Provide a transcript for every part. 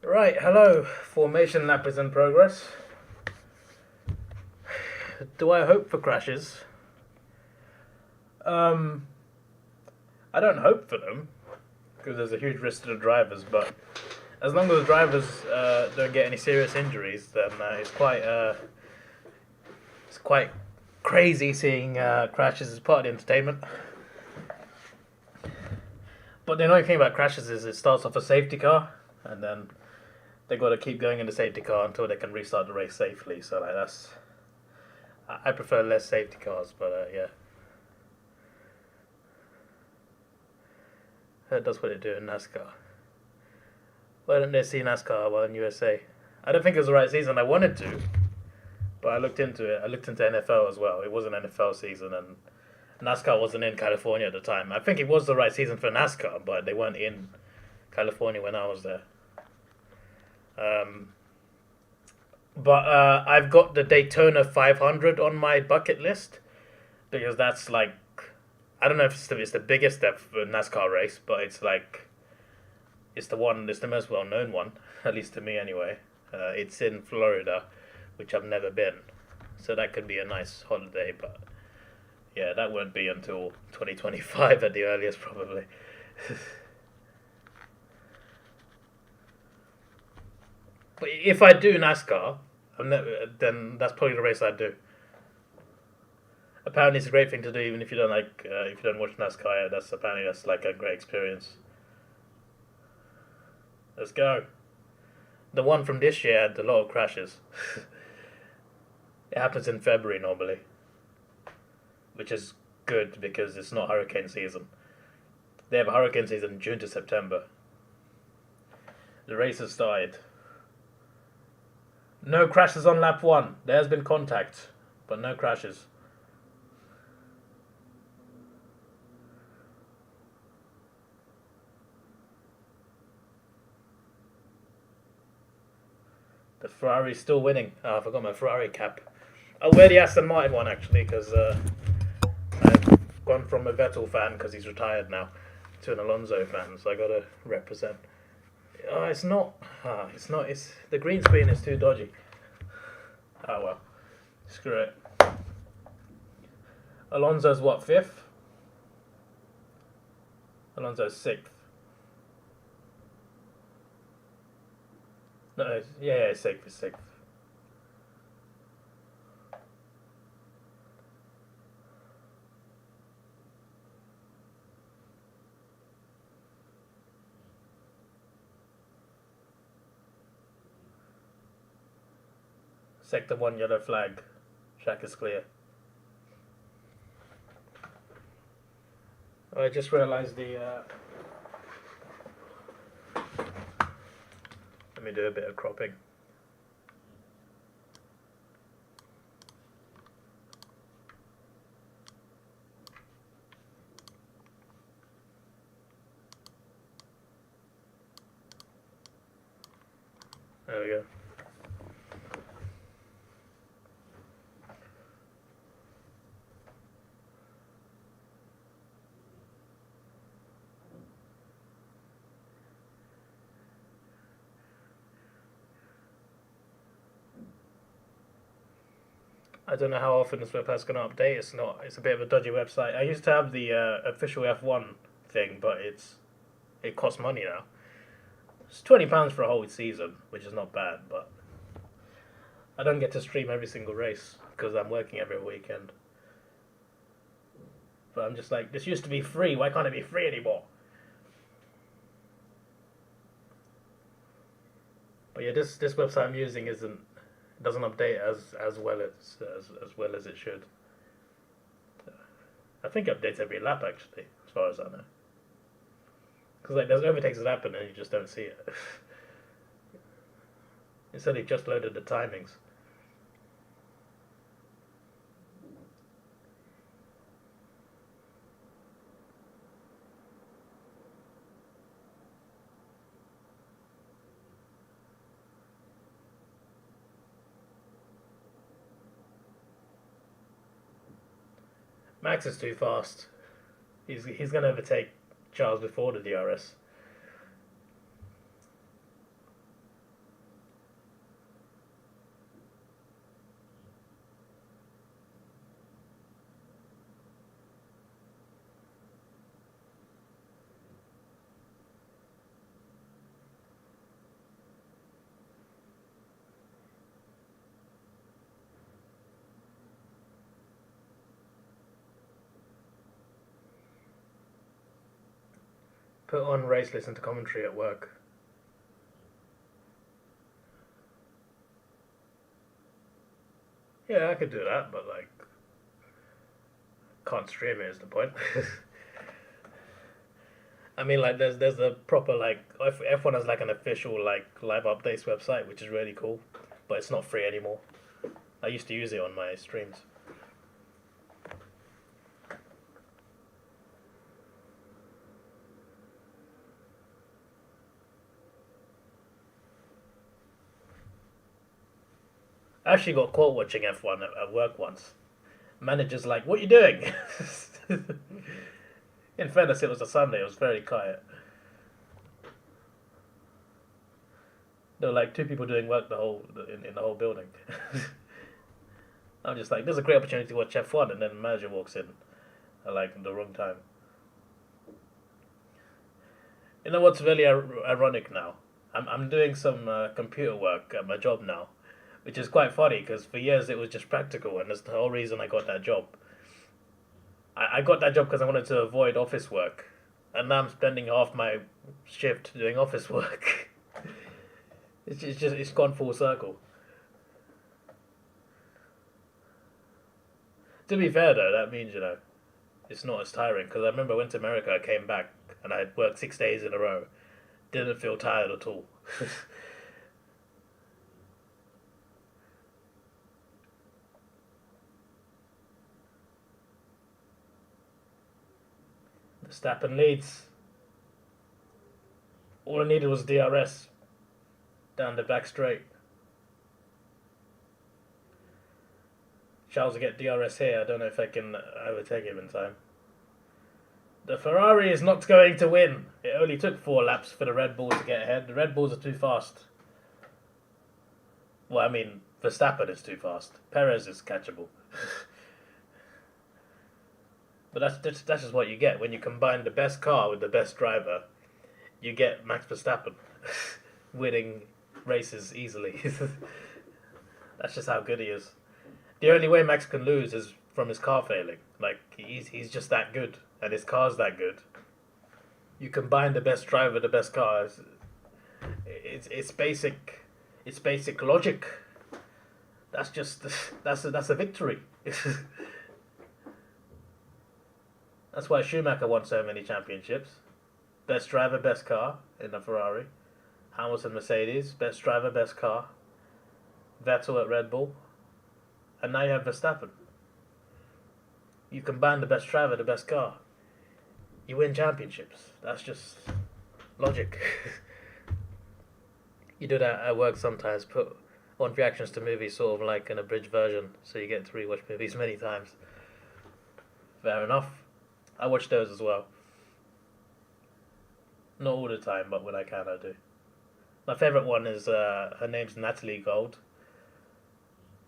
Right, hello. Formation lap is in progress. Do I hope for crashes? Um, I don't hope for them because there's a huge risk to the drivers. But as long as the drivers don't get any serious injuries, then it's quite crazy seeing crashes as part of the entertainment. But the annoying thing about crashes is it starts off a safety car, and then they got to keep going in the safety car until they can restart the race safely. So like I prefer less safety cars, but yeah. That's what they do in NASCAR. Why don't they see NASCAR while in USA? I don't think it was the right season. I wanted to, but I looked into it. I looked into NFL as well. It was an NFL season, and NASCAR wasn't in California at the time. I think it was the right season for NASCAR, but they weren't in California when I was there. Um, but I've got the Daytona 500 on my bucket list because that's like I don't know if it's the biggest NASCAR race, but it's the most well known one, at least to me anyway. It's in Florida, which I've never been, so that could be a nice holiday. But yeah, that won't be until 2025 at the earliest, probably. But if I do NASCAR, then that's probably the race I'd do. Apparently, it's a great thing to do, even if you don't if you don't watch NASCAR. That's like a great experience. Let's go. The one from this year had a lot of crashes. It happens in February normally, which is good because it's not hurricane season. They have a hurricane season June to September. The race has started. No crashes on lap one. There has been contact, but no crashes. The Ferrari's still winning. Oh, I forgot my Ferrari cap. I'll wear the Aston Martin one actually because I've gone from a Vettel fan because he's retired now to an Alonso fan, so I gotta represent. Oh, it's not. It's not. It's the green screen is too dodgy. Oh well, screw it. Alonso's what, fifth? Alonso's sixth. No, yeah, sixth is sixth. Sector one, yellow flag. Track is clear. I just realised the. Let me do a bit of cropping. There we go. I don't know how often this website's going to update. It's not. It's a bit of a dodgy website. I used to have the official F1 thing, but it costs money now. It's £20 for a whole season, which is not bad, but I don't get to stream every single race because I'm working every weekend. But I'm just like, this used to be free. Why can't it be free anymore? But yeah, this website I'm using doesn't update as well as it should. I think it updates every lap actually, as far as I know. Because like there's overtakes that happen and you just don't see it. It said it just loaded the timings. Max is too fast. He's going to overtake Charles before the DRS. Put on race, listen to commentary at work. Yeah, I could do that, but like, can't stream it is the point. I mean, like, there's a proper like F1 has like an official like live updates website, which is really cool, but it's not free anymore. I used to use it on my streams. I actually got caught watching F1 at work once. Manager's like, "What are you doing?" In fairness, it was a Sunday. It was very quiet. There were like two people doing work in the whole building. I'm just like, "There's a great opportunity to watch F1," and then the manager walks in at like the wrong time. You know what's really ironic now? I'm doing some computer work at my job now, which is quite funny because for years it was just practical, and that's the whole reason I got that job. I got that job because I wanted to avoid office work, and now I'm spending half my shift doing office work. It's gone full circle. To be fair though, that means it's not as tiring because I remember I went to America, I came back, and I had worked 6 days in a row. Didn't feel tired at all. Verstappen leads. All I needed was DRS down the back straight. Charles will get DRS here. I don't know if I can overtake him in time. The Ferrari is not going to win. It only took 4 laps for the Red Bull to get ahead. The Red Bulls are too fast. Well, I mean, Verstappen is too fast. Perez is catchable. But that's just what you get when you combine the best car with the best driver. You get Max Verstappen winning races easily. That's just how good he is. The only way Max can lose is from his car failing. Like he's just that good, and his car's that good. You combine the best driver, the best car. It's basic logic. That's a victory. That's why Schumacher won so many championships. Best driver, best car in the Ferrari. Hamilton, Mercedes, best driver, best car. Vettel at Red Bull. And now you have Verstappen. You combine the best driver, the best car. You win championships. That's just logic. You do that at work sometimes. Put on reactions to movies sort of like an abridged version, so you get to rewatch movies many times. Fair enough. I watch those as well. Not all the time, but when I can, I do. My favourite one is, her name's Natalie Gold.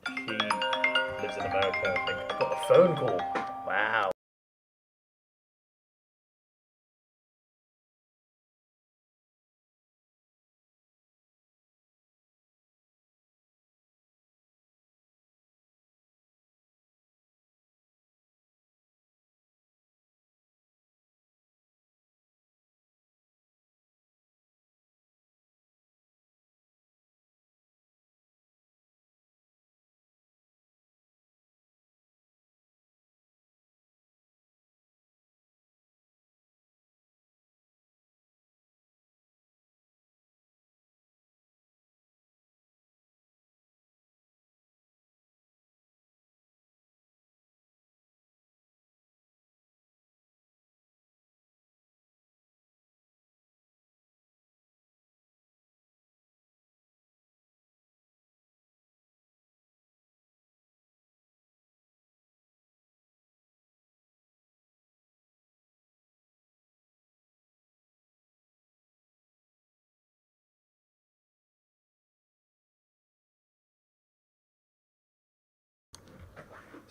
She lives in America, I think. I got a phone call. Wow.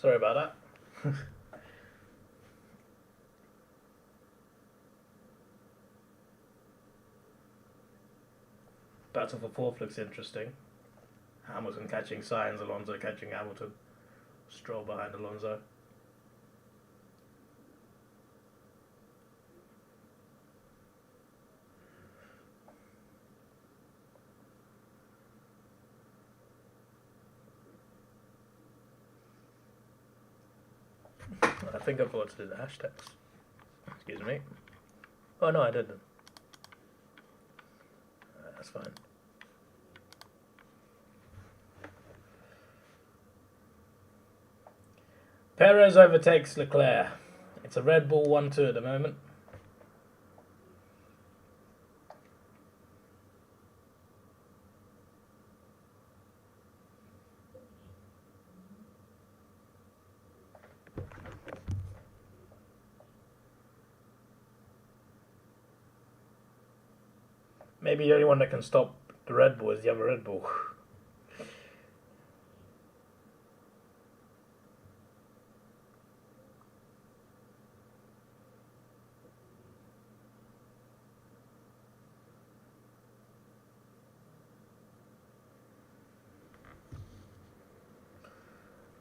Sorry about that. Battle for fourth looks interesting. Hamilton catching Sainz, Alonso catching Hamilton. Stroll behind Alonso. think I forgot to do the hashtags. Excuse me. Oh no, I didn't. That's fine. Perez overtakes Leclerc. It's a Red Bull 1-2 at the moment. Maybe the only one that can stop the Red Bull is the other Red Bull.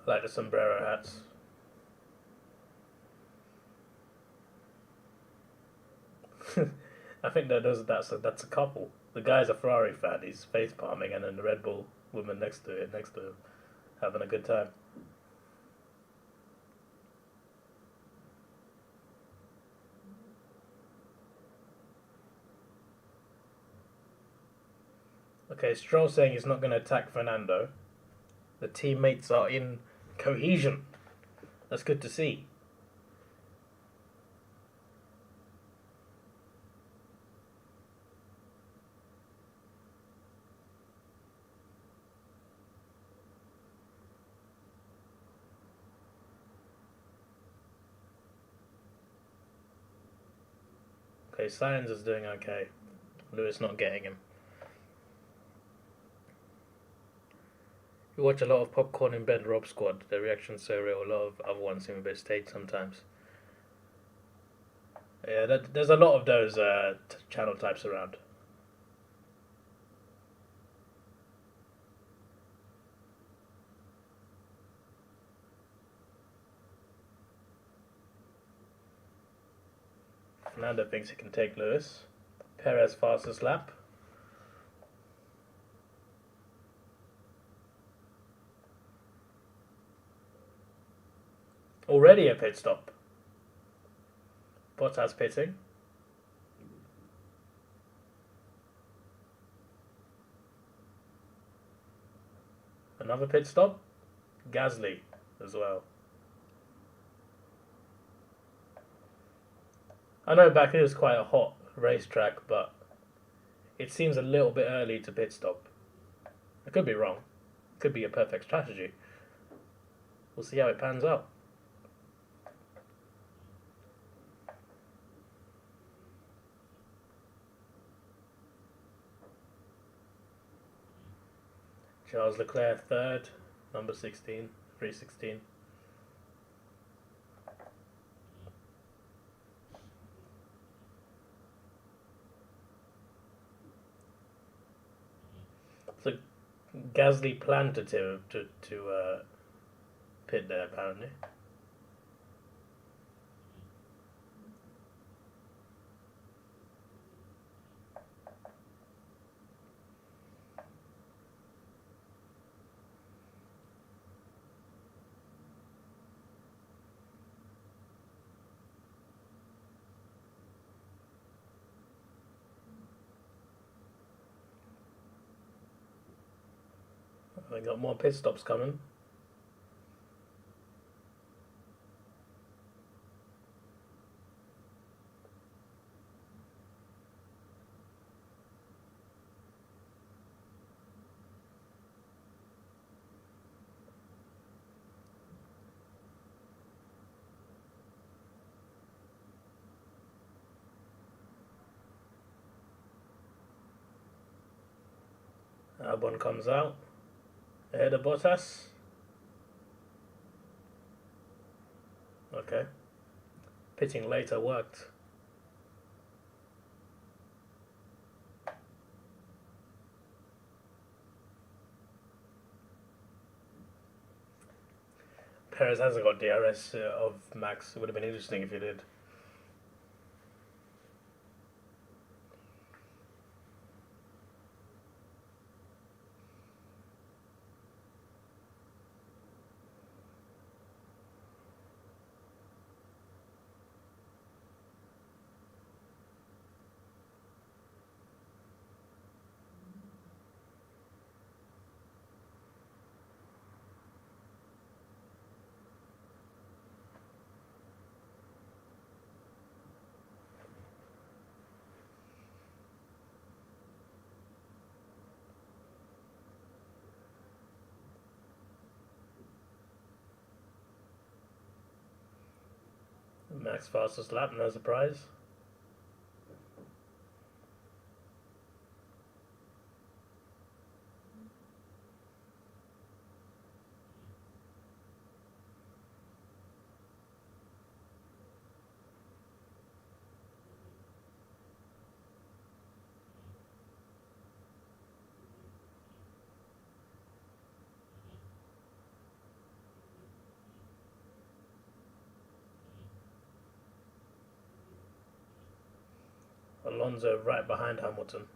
I like the sombrero hats. I think that's a couple. The guy's a Ferrari fan. He's face palming, and then the Red Bull woman next to him, having a good time. Okay, Stroll saying he's not going to attack Fernando. The teammates are in cohesion. That's good to see. Okay, Sainz is doing okay. Lewis not getting him. You watch a lot of Popcorn in Bed Rob Squad. Their reaction's so real. A lot of other ones seem a bit staged sometimes. Yeah, there's a lot of those channel types around. Fernando thinks he can take Lewis. Perez fastest lap. Already a pit stop. Bottas pitting. Another pit stop. Gasly as well. I know Baku is quite a hot racetrack, but it seems a little bit early to pit stop. I could be wrong. It could be a perfect strategy. We'll see how it pans out. Charles Leclerc third, number 16, 316. So Gasly planned to pit there apparently. They got more pit stops coming. Albon comes out ahead of Bottas. Okay. Pitting later worked. Perez hasn't got DRS of Max. It would have been interesting if he did. Max fastest lap, no surprise. Alonso right behind Hamilton.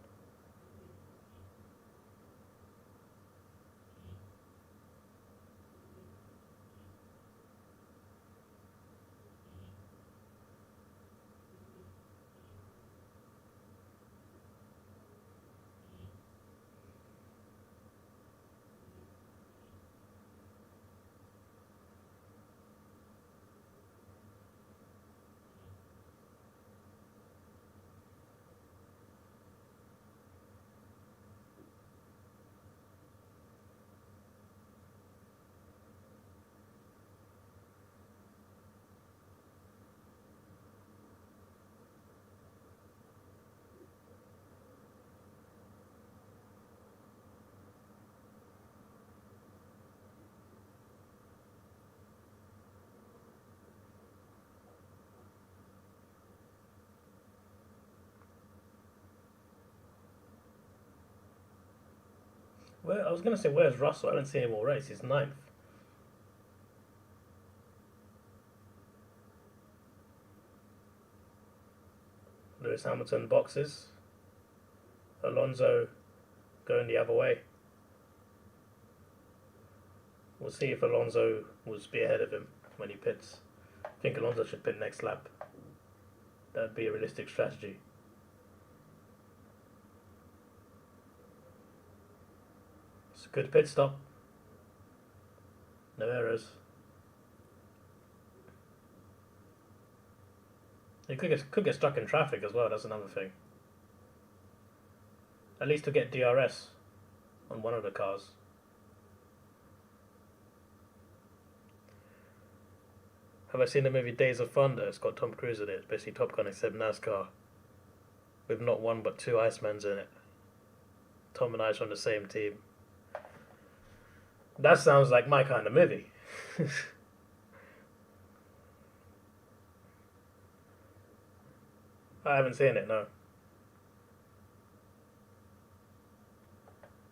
Well, I was going to say, where's Russell? I don't see him all race. He's ninth. Lewis Hamilton boxes. Alonso going the other way. We'll see if Alonso will be ahead of him when he pits. I think Alonso should pit next lap. That would be a realistic strategy. It's a good pit stop. No errors. He could get stuck in traffic as well, that's another thing. At least to get DRS on one of the cars. Have I seen the movie Days of Thunder? It's got Tom Cruise in it. It's basically Top Gun except NASCAR. With not one but two Icemans in it. Tom and Ice on the same team. That sounds like my kind of movie. I haven't seen it, no.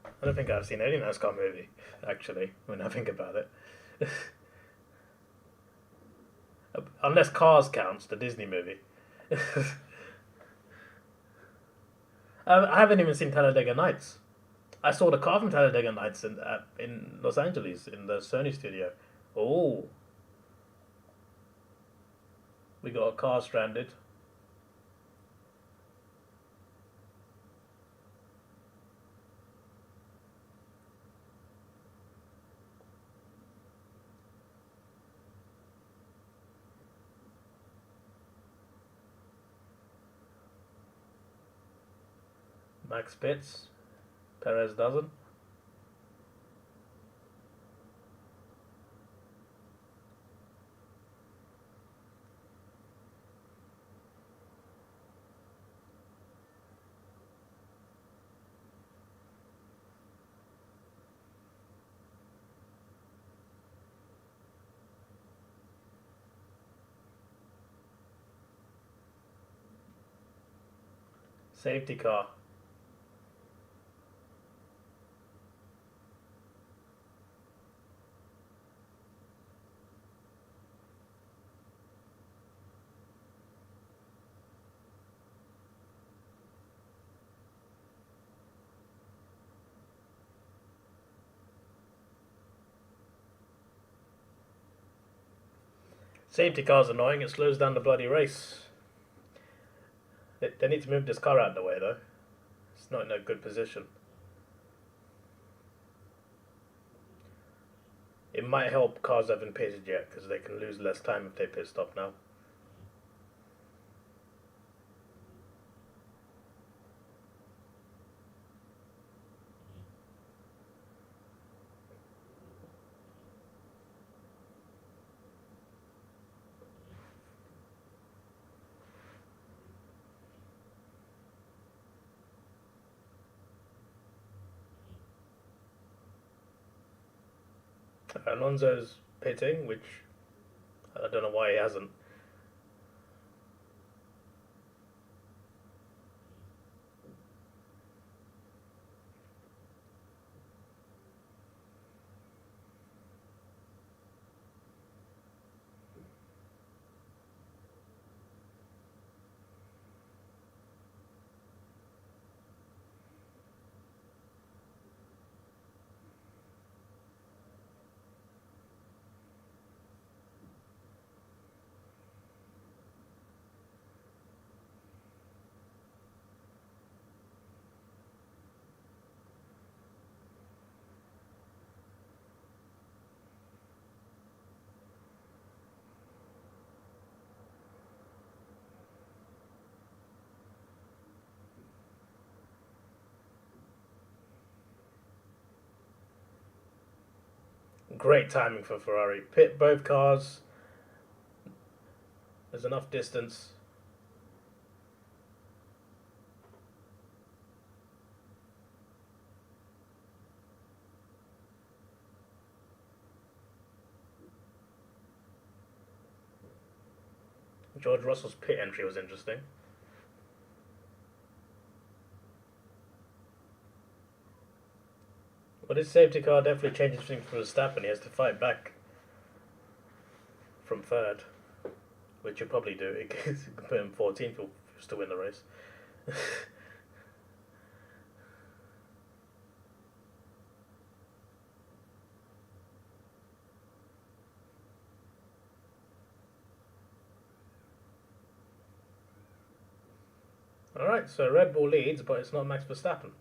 I don't think I've seen any NASCAR movie, actually, when I think about it. Unless Cars counts, the Disney movie. I haven't even seen Talladega Nights. I saw the car from Talladega Nights in Los Angeles, in the Sony studio. Oh. We got a car stranded. Max pits. Perez doesn't. Safety car. Safety car's annoying, it slows down the bloody race. They need to move this car out of the way though. It's not in a good position. It might help cars that haven't pitted yet because they can lose less time if they pit stop now. Alonso's pitting, which I don't know why he hasn't. Great timing for Ferrari. Pit both cars. There's enough distance. George Russell's pit entry was interesting. But his safety car definitely changes things for Verstappen. He has to fight back from third, which he'll probably do. He can put him 14th if he was to win the race. Alright, so Red Bull leads, but it's not Max Verstappen.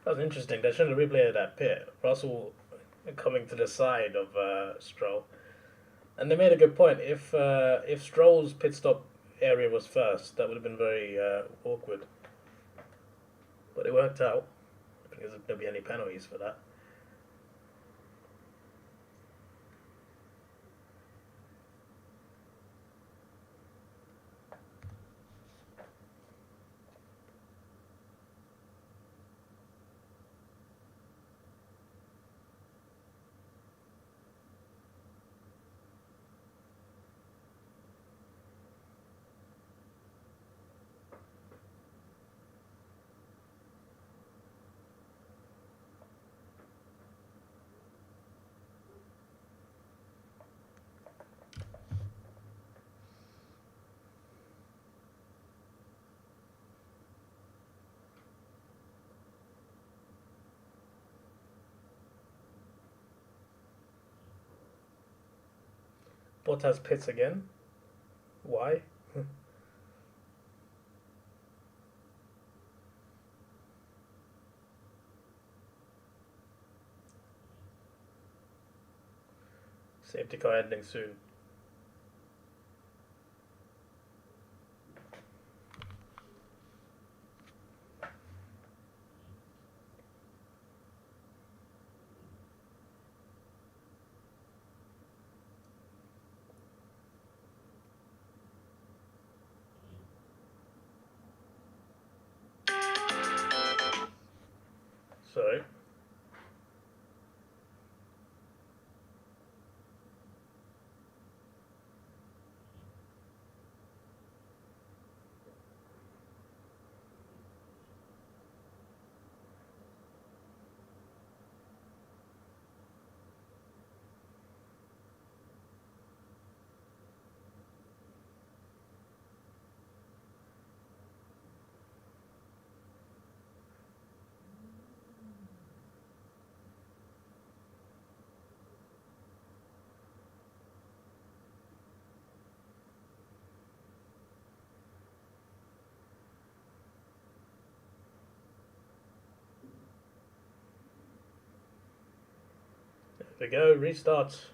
That was interesting. They showed a replay of that pit. Russell coming to the side of Stroll, and they made a good point. If Stroll's pit stop area was first, that would have been very awkward. But it worked out. I think there'll be any penalties for that. Bottas pits again. Why? Safety car ending soon. So there we go, restart.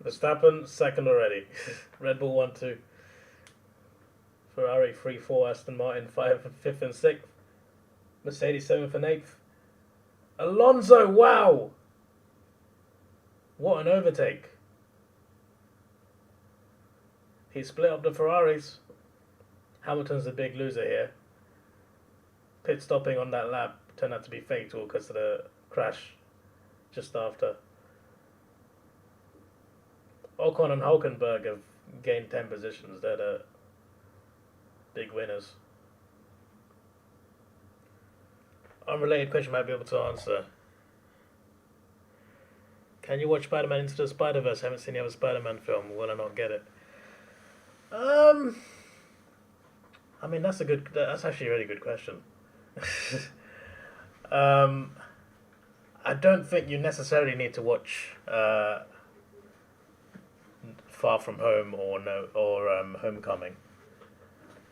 Verstappen, second already. Red Bull 1-2. Ferrari 3-4. Aston Martin 5th and 6th. Mercedes 7th and 8th. Alonso, wow! What an overtake. He split up the Ferraris. Hamilton's the big loser here. Pit stopping on that lap turned out to be fatal because of the crash just after. Ocon and Hulkenberg have gained 10 positions. They're the big winners. Unrelated question might be able to answer. Can you watch Spider-Man Into the Spider-Verse? I haven't seen the other Spider-Man film. Will I not get it? I mean, that's actually a really good question. I don't think you necessarily need to watch Far From Home or Homecoming.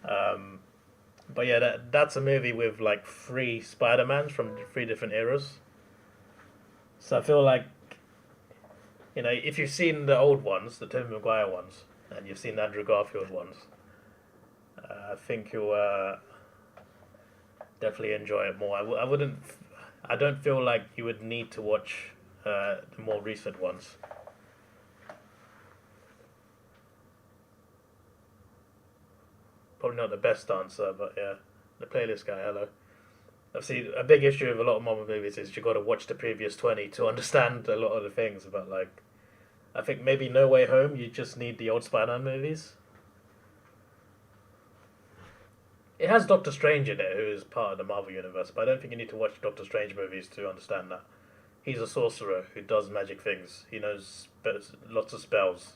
But yeah, that's a movie with like 3 Spider-Mans from 3 different eras. So I feel like, you know, if you've seen the old ones, the Tobey Maguire ones, and you've seen the Andrew Garfield ones, I think you'll definitely enjoy it more. I don't feel like you would need to watch the more recent ones. Probably not the best answer, but yeah, the playlist guy, hello. I've seen a big issue with a lot of Marvel movies is you got to watch the previous 20 to understand a lot of the things about, like, I think maybe No Way Home, you just need the old Spider-Man movies. It has Doctor Strange in it, who is part of the Marvel universe, but I don't think you need to watch Doctor Strange movies to understand that. He's a sorcerer who does magic things. He knows lots of spells.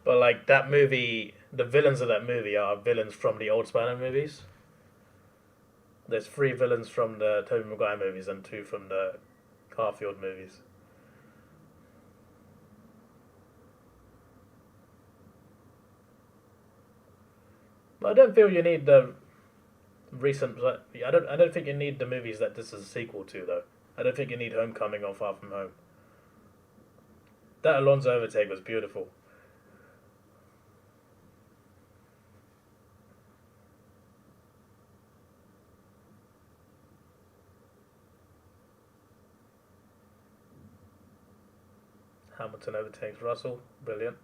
But like that movie, the villains of that movie are villains from the old Spider-Man movies. There's 3 villains from the Tobey Maguire movies and 2 from the Garfield movies. But I don't feel you need the recent. I don't think you need the movies that this is a sequel to, though. I don't think you need Homecoming or Far From Home. That Alonso overtake was beautiful. Hamilton overtakes Russell. Brilliant.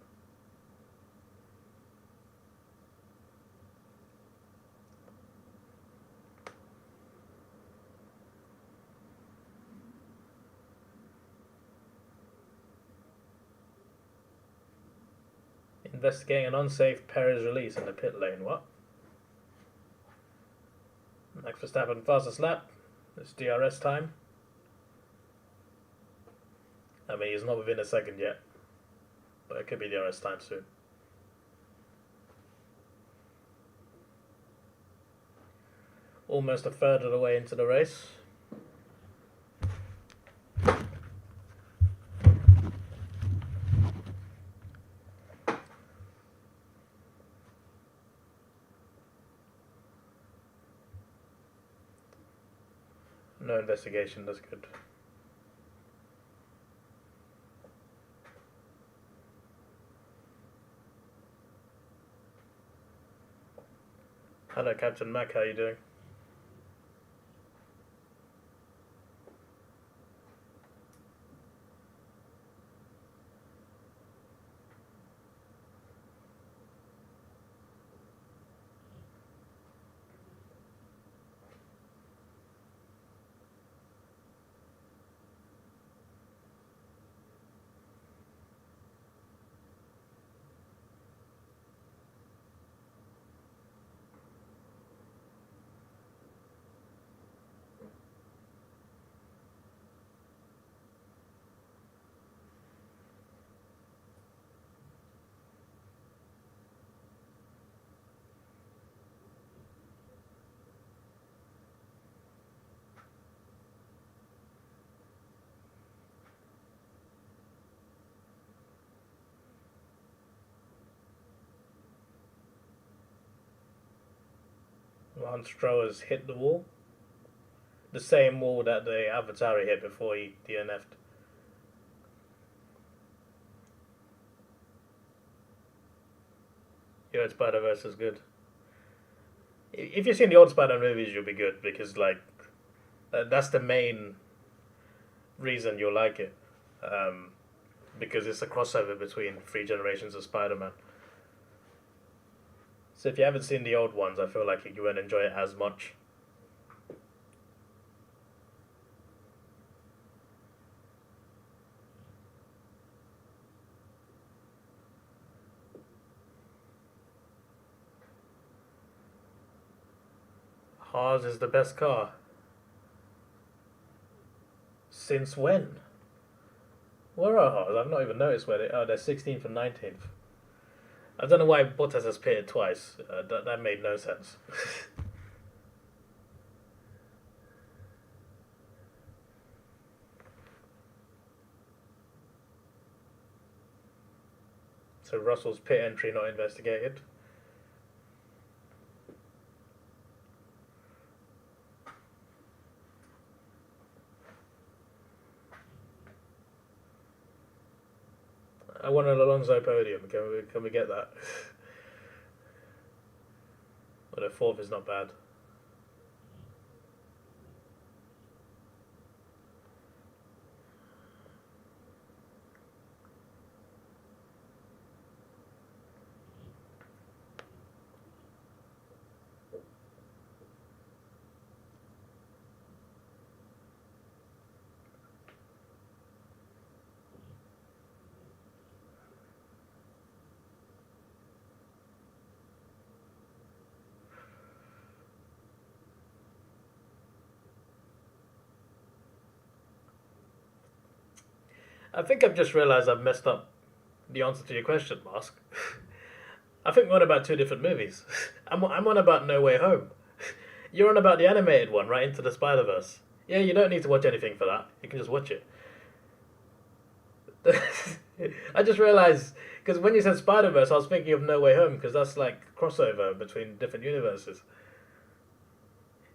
Investigating an unsafe Perez release in the pit lane. What? Max Verstappen fastest lap. It's DRS time. I mean, he's not within a second yet, but it could be DRS time soon. Almost a third of the way into the race. No investigation, that's good. Hello Captain Mac, how are you doing? Lance Stroll has hit the wall. The same wall that the Avatar hit before he DNF'd. Yeah, Spider-Verse is good. If you've seen the old Spider-Man movies, you'll be good, because like that's the main reason you'll like it, because it's a crossover between three generations of Spider-Man. So if you haven't seen the old ones, I feel like you won't enjoy it as much. Haas is the best car. Since when? Where are Haas? I've not even noticed where they are. They're 16th and 19th. I don't know why Bottas has pitted twice. That made no sense. So Russell's pit entry not investigated. I want an Alonso podium. Can we get that? But a fourth is not bad. I think I've just realised I've messed up the answer to your question, Mask. I think we're on about two different movies. I'm on about No Way Home. You're on about the animated one, right, Into the Spider-Verse. Yeah, you don't need to watch anything for that. You can just watch it. I just realised, because when you said Spider-Verse, I was thinking of No Way Home, because that's like crossover between different universes.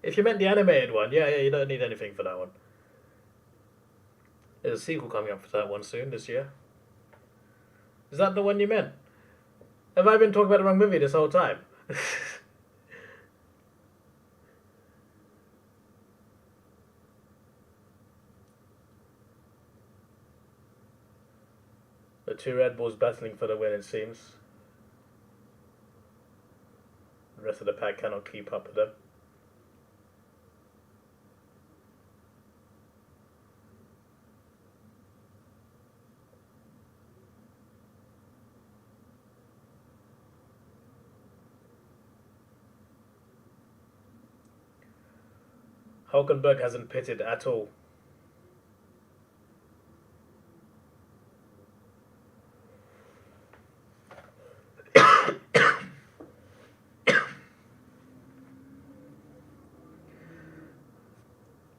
If you meant the animated one, yeah, you don't need anything for that one. There's a sequel coming up for that one soon, this year. Is that the one you meant? Have I been talking about the wrong movie this whole time? The two Red Bulls battling for the win, it seems. The rest of the pack cannot keep up with them. Hulkenberg hasn't pitted at all.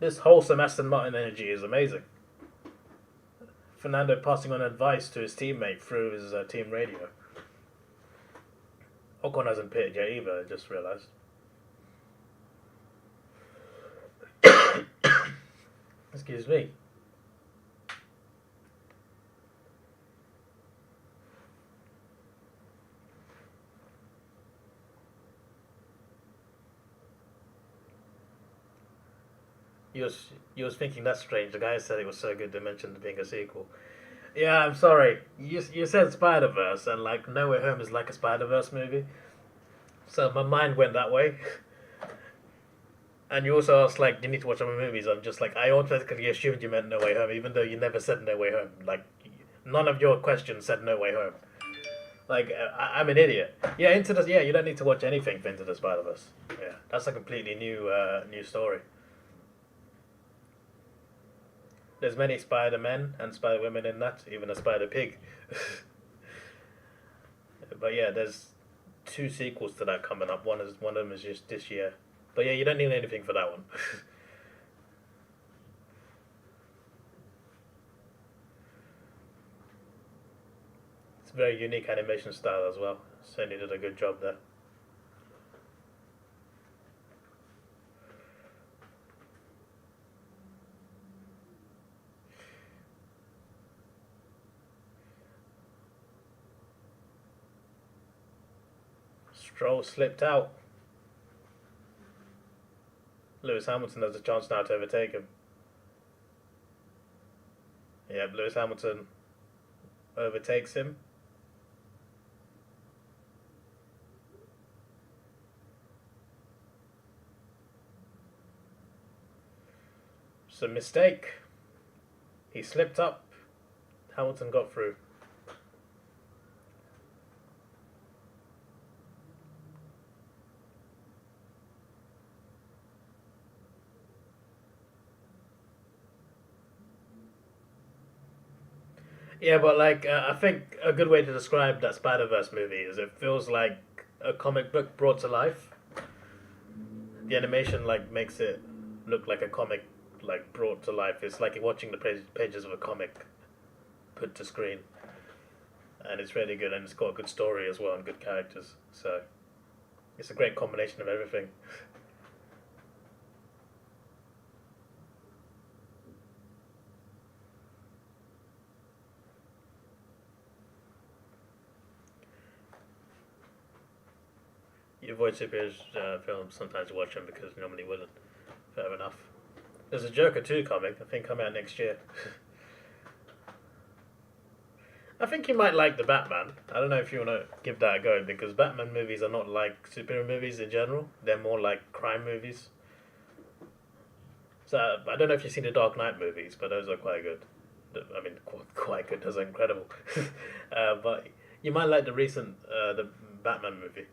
This wholesome Aston Martin energy is amazing. Fernando passing on advice to his teammate through his team radio. Ocon hasn't pitted yet either, I just realised. Excuse me. You was thinking that's strange. The guy said it was so good they mentioned it being a sequel. Yeah, I'm sorry. You said Spider-Verse, and like No Way Home is like a Spider-Verse movie. So my mind went that way. And you also asked, like, do you need to watch other movies? I'm just like, I automatically assumed you meant No Way Home, even though you never said No Way Home. Like, none of your questions said No Way Home. Like, I'm an idiot. Yeah, you don't need to watch anything for Into the Spider-Verse. Yeah, that's a completely new story. There's many Spider-Men and Spider-Women in that, even a Spider-Pig. But yeah, there's 2 sequels to that coming up. One of them is just this year. But yeah, you don't need anything for that one. It's a very unique animation style as well. Sony did a good job there. Stroll slipped out. Lewis Hamilton has a chance now to overtake him. Yeah, Lewis Hamilton overtakes him. It's a mistake. He slipped up. Hamilton got through. Yeah, but like I think a good way to describe that Spider-Verse movie is it feels like a comic book brought to life. The animation like makes it look like a comic like brought to life. It's like watching the pages of a comic put to screen, and it's really good, and it's got a good story as well and good characters. So it's a great combination of everything. You avoid superheroes films sometimes you watch them because you normally wouldn't. Fair enough. There's a Joker 2 comic, I think, coming out next year. I think you might like the Batman. I don't know if you want to give that a go, because Batman movies are not like superhero movies in general. They're more like crime movies. So I don't know if you've seen the Dark Knight movies, but those are quite good. I mean, quite good. Those are incredible. But you might like the recent the Batman movie.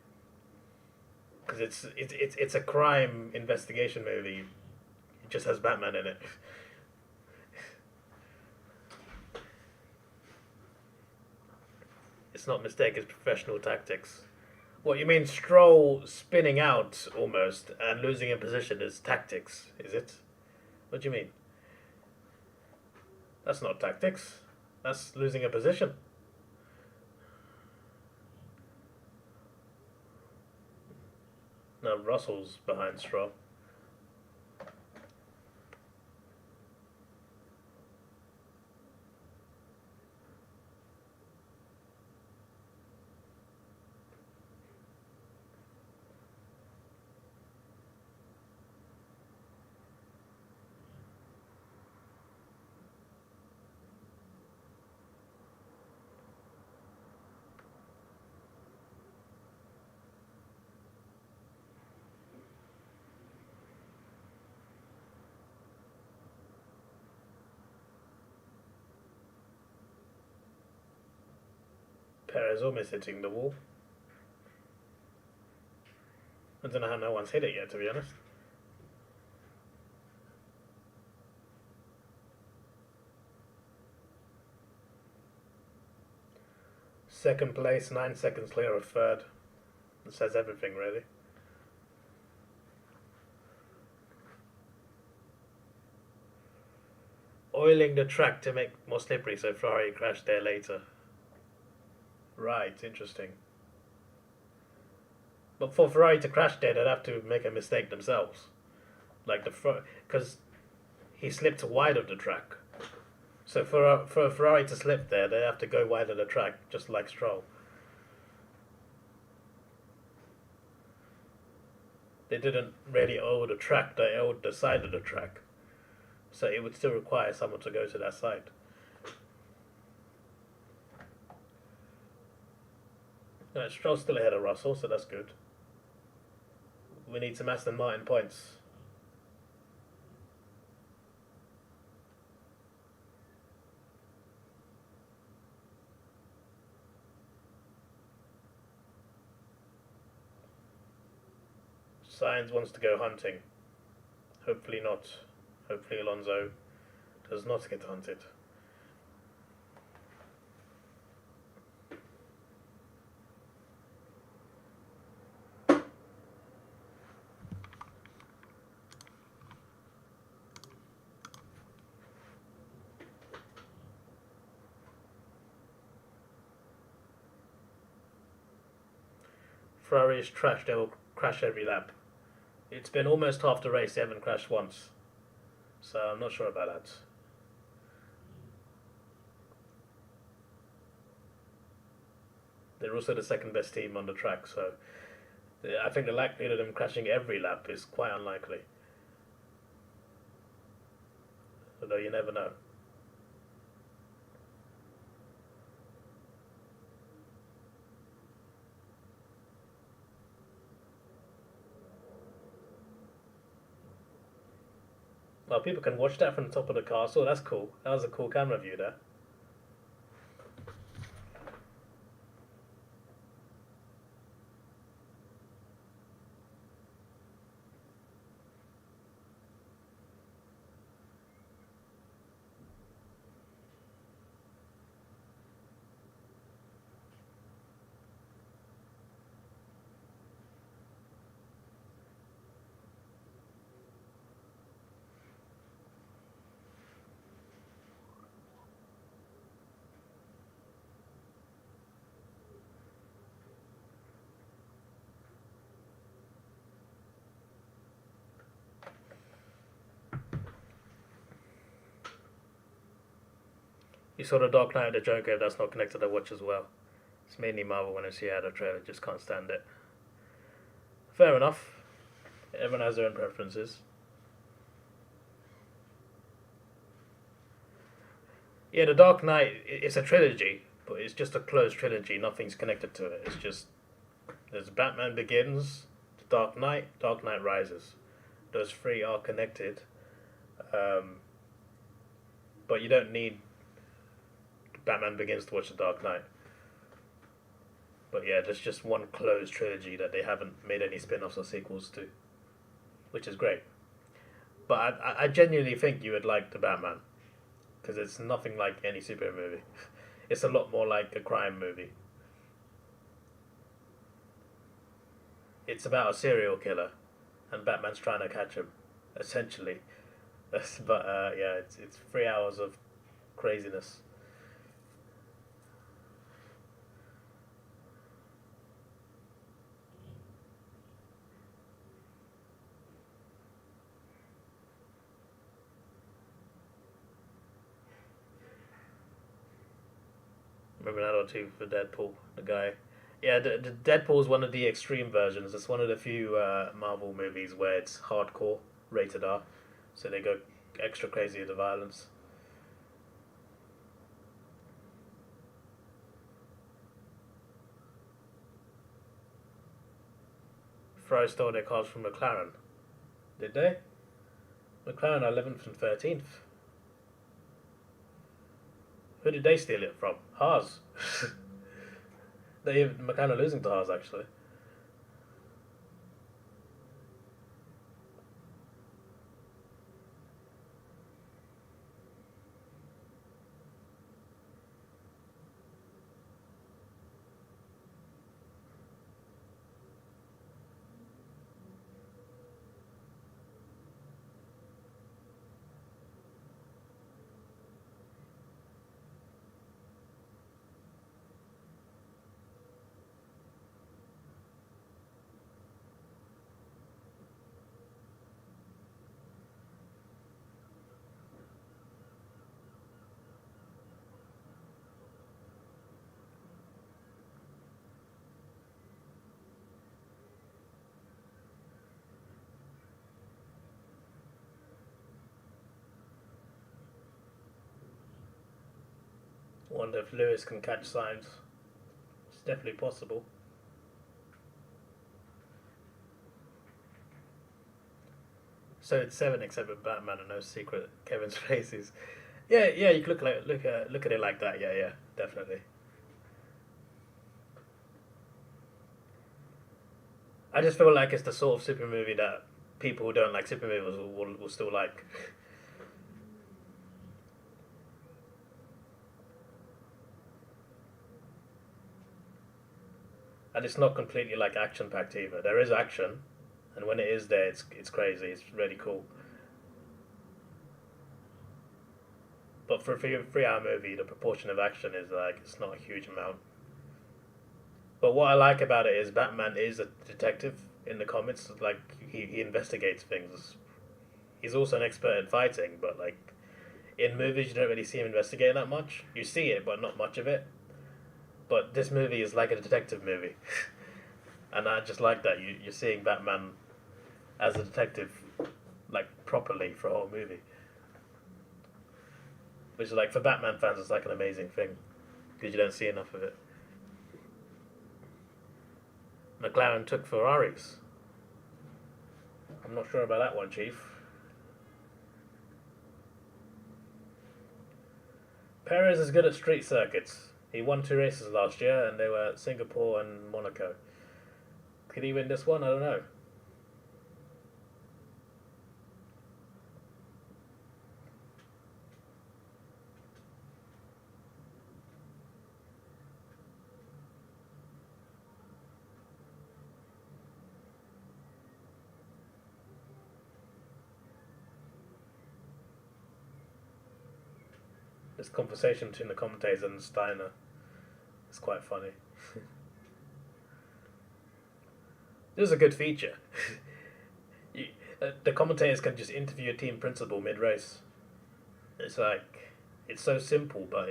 Because it's a crime investigation movie. It just has Batman in it. It's not mistake, it's professional tactics. What, you mean Stroll spinning out almost and losing in position is tactics, is it? What do you mean? That's not tactics. That's losing a position. No, Russell's behind Stroll. Perez almost hitting the wall. I don't know how no one's hit it yet, to be honest. Second place, 9 seconds clear of third. It says everything, really. oiling the track to make more slippery, so Ferrari crashed there later. Right, interesting. But for Ferrari to crash there, they'd have to make a mistake themselves. Like because he slipped wide of the track. So for a Ferrari to slip there, they have to go wide of the track, just like Stroll. They didn't really oil the track, they oiled the side of the track. So it would still require someone to go to that side. Stroll's still ahead of Russell, so that's good. We need some Aston Martin points. Sainz wants to go hunting. Hopefully not. Hopefully Alonso does not get hunted. Ferrari is trash, they will crash every lap. It's been almost half the race, they haven't crashed once. So I'm not sure about that. They're also the second best team on the track, so I think the likelihood of them crashing every lap is quite unlikely. Although you never know. Well, people can watch that from the top of the castle. That's cool. That was a cool camera view there. You saw the Dark Knight of the Joker, that's not connected, I watch as well. It's mainly Marvel when I see out a trailer, just can't stand it. Fair enough. Everyone has their own preferences. Yeah, the Dark Knight, it's a trilogy, but it's just a closed trilogy, nothing's connected to it. It's just, there's Batman Begins, The Dark Knight Rises. Those three are connected. But you don't need Batman Begins to watch The Dark Knight. But yeah, there's just one closed trilogy that they haven't made any spin-offs or sequels to, which is great. But I genuinely think you would like the Batman, because it's nothing like any superhero movie. It's a lot more like a crime movie. It's about a serial killer, and Batman's trying to catch him, essentially. But yeah, it's 3 hours of craziness. Remember that or two for Deadpool, the guy. Yeah, the Deadpool is one of the extreme versions. It's one of the few Marvel movies where it's hardcore, rated R. So they go extra crazy with the violence. Ferrari stole their cars from McLaren. Did they? McLaren are 11th and 13th. Who did they steal it from? Haas. McLaren are losing to Haas, actually. Wonder if Lewis can catch signs. It's definitely possible. So it's 7 except with Batman and no secret Kevin's faces. Yeah, you could look at it like that. Yeah, definitely. I just feel like it's the sort of super movie that people who don't like super movies will still like. And it's not completely like action packed either. There is action, and when it is there, it's crazy. It's really cool. But for a 3 hour movie, the proportion of action is like it's not a huge amount. But what I like about it is Batman is a detective in the comics. Like he investigates things. He's also an expert in fighting, but like in movies you don't really see him investigating that much. You see it, but not much of it. But this movie is like a detective movie, and I just like that you're seeing Batman as a detective, like properly for a whole movie. Which is like for Batman fans, it's like an amazing thing because you don't see enough of it. McLaren took Ferraris. I'm not sure about that one, Chief. Perez is good at street circuits. He won 2 races last year, and they were Singapore and Monaco. Could he win this one? I don't know. This conversation between the commentators and Steiner is quite funny. This is a good feature. The commentators can just interview a team principal mid-race. It's like, it's so simple, but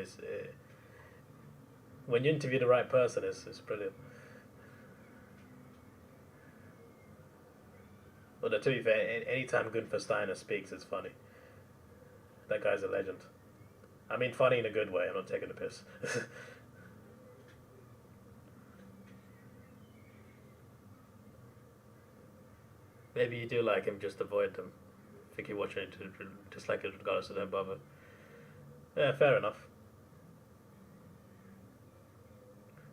when you interview the right person, it's brilliant. But to be fair, anytime Gunther Steiner speaks, it's funny. That guy's a legend. I mean, funny in a good way. I'm not taking the piss. Maybe you do like him, just avoid them. I think you're watching it to dislike it regardless, so don't bother. Yeah, fair enough.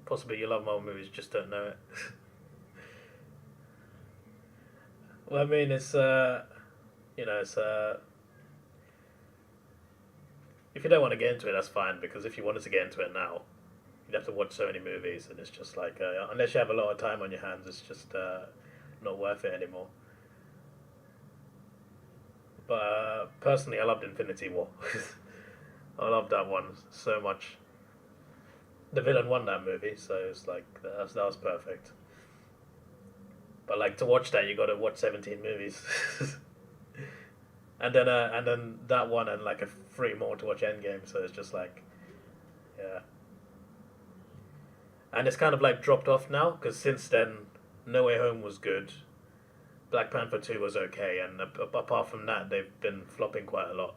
Possibly you love Marvel movies, just don't know it. Well, I mean, it's it's if you don't want to get into it, that's fine. Because if you wanted to get into it now, you'd have to watch so many movies, and it's just like unless you have a lot of time on your hands, it's just not worth it anymore. But personally, I loved Infinity War. I loved that one so much. The villain won that movie, so it's like that was perfect. But like to watch that, you got to watch 17 movies, and then that one and like 3 more to watch Endgame. So it's just like, yeah. And it's kind of like dropped off now because since then, No Way Home was good. Black Panther 2 was okay, and apart from that, they've been flopping quite a lot.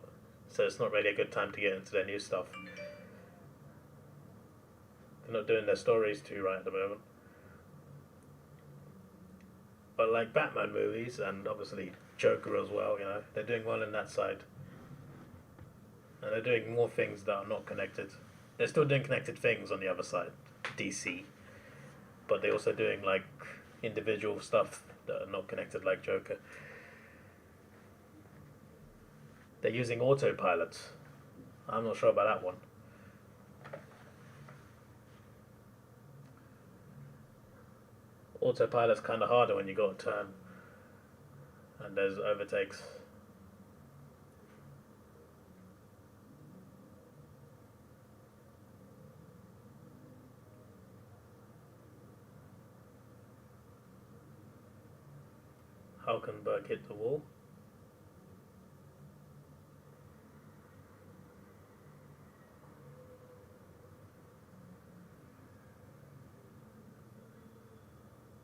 So it's not really a good time to get into their new stuff. They're not doing their stories too right at the moment. But like Batman movies, and obviously Joker as well, they're doing well in that side. And they're doing more things that are not connected. They're still doing connected things on the other side, DC. But they're also doing like individual stuff that are not connected like Joker. They're using autopilot. I'm not sure about that one. Autopilot's kind of harder when you got a turn and there's overtakes. Hulkenberg hit the wall.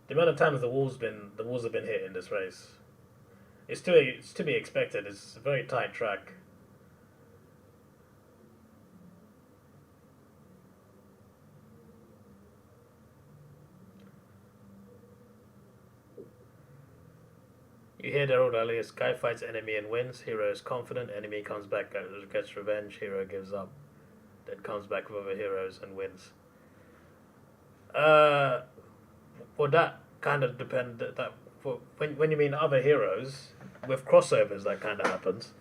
The amount of times the walls have been hit in this race, it's to be expected. It's a very tight track. You hear the old alias, guy fights enemy and wins, hero is confident, enemy comes back, gets revenge, hero gives up, then comes back with other heroes and wins. Well, that kind of depend, when you mean other heroes, with crossovers that kind of happens.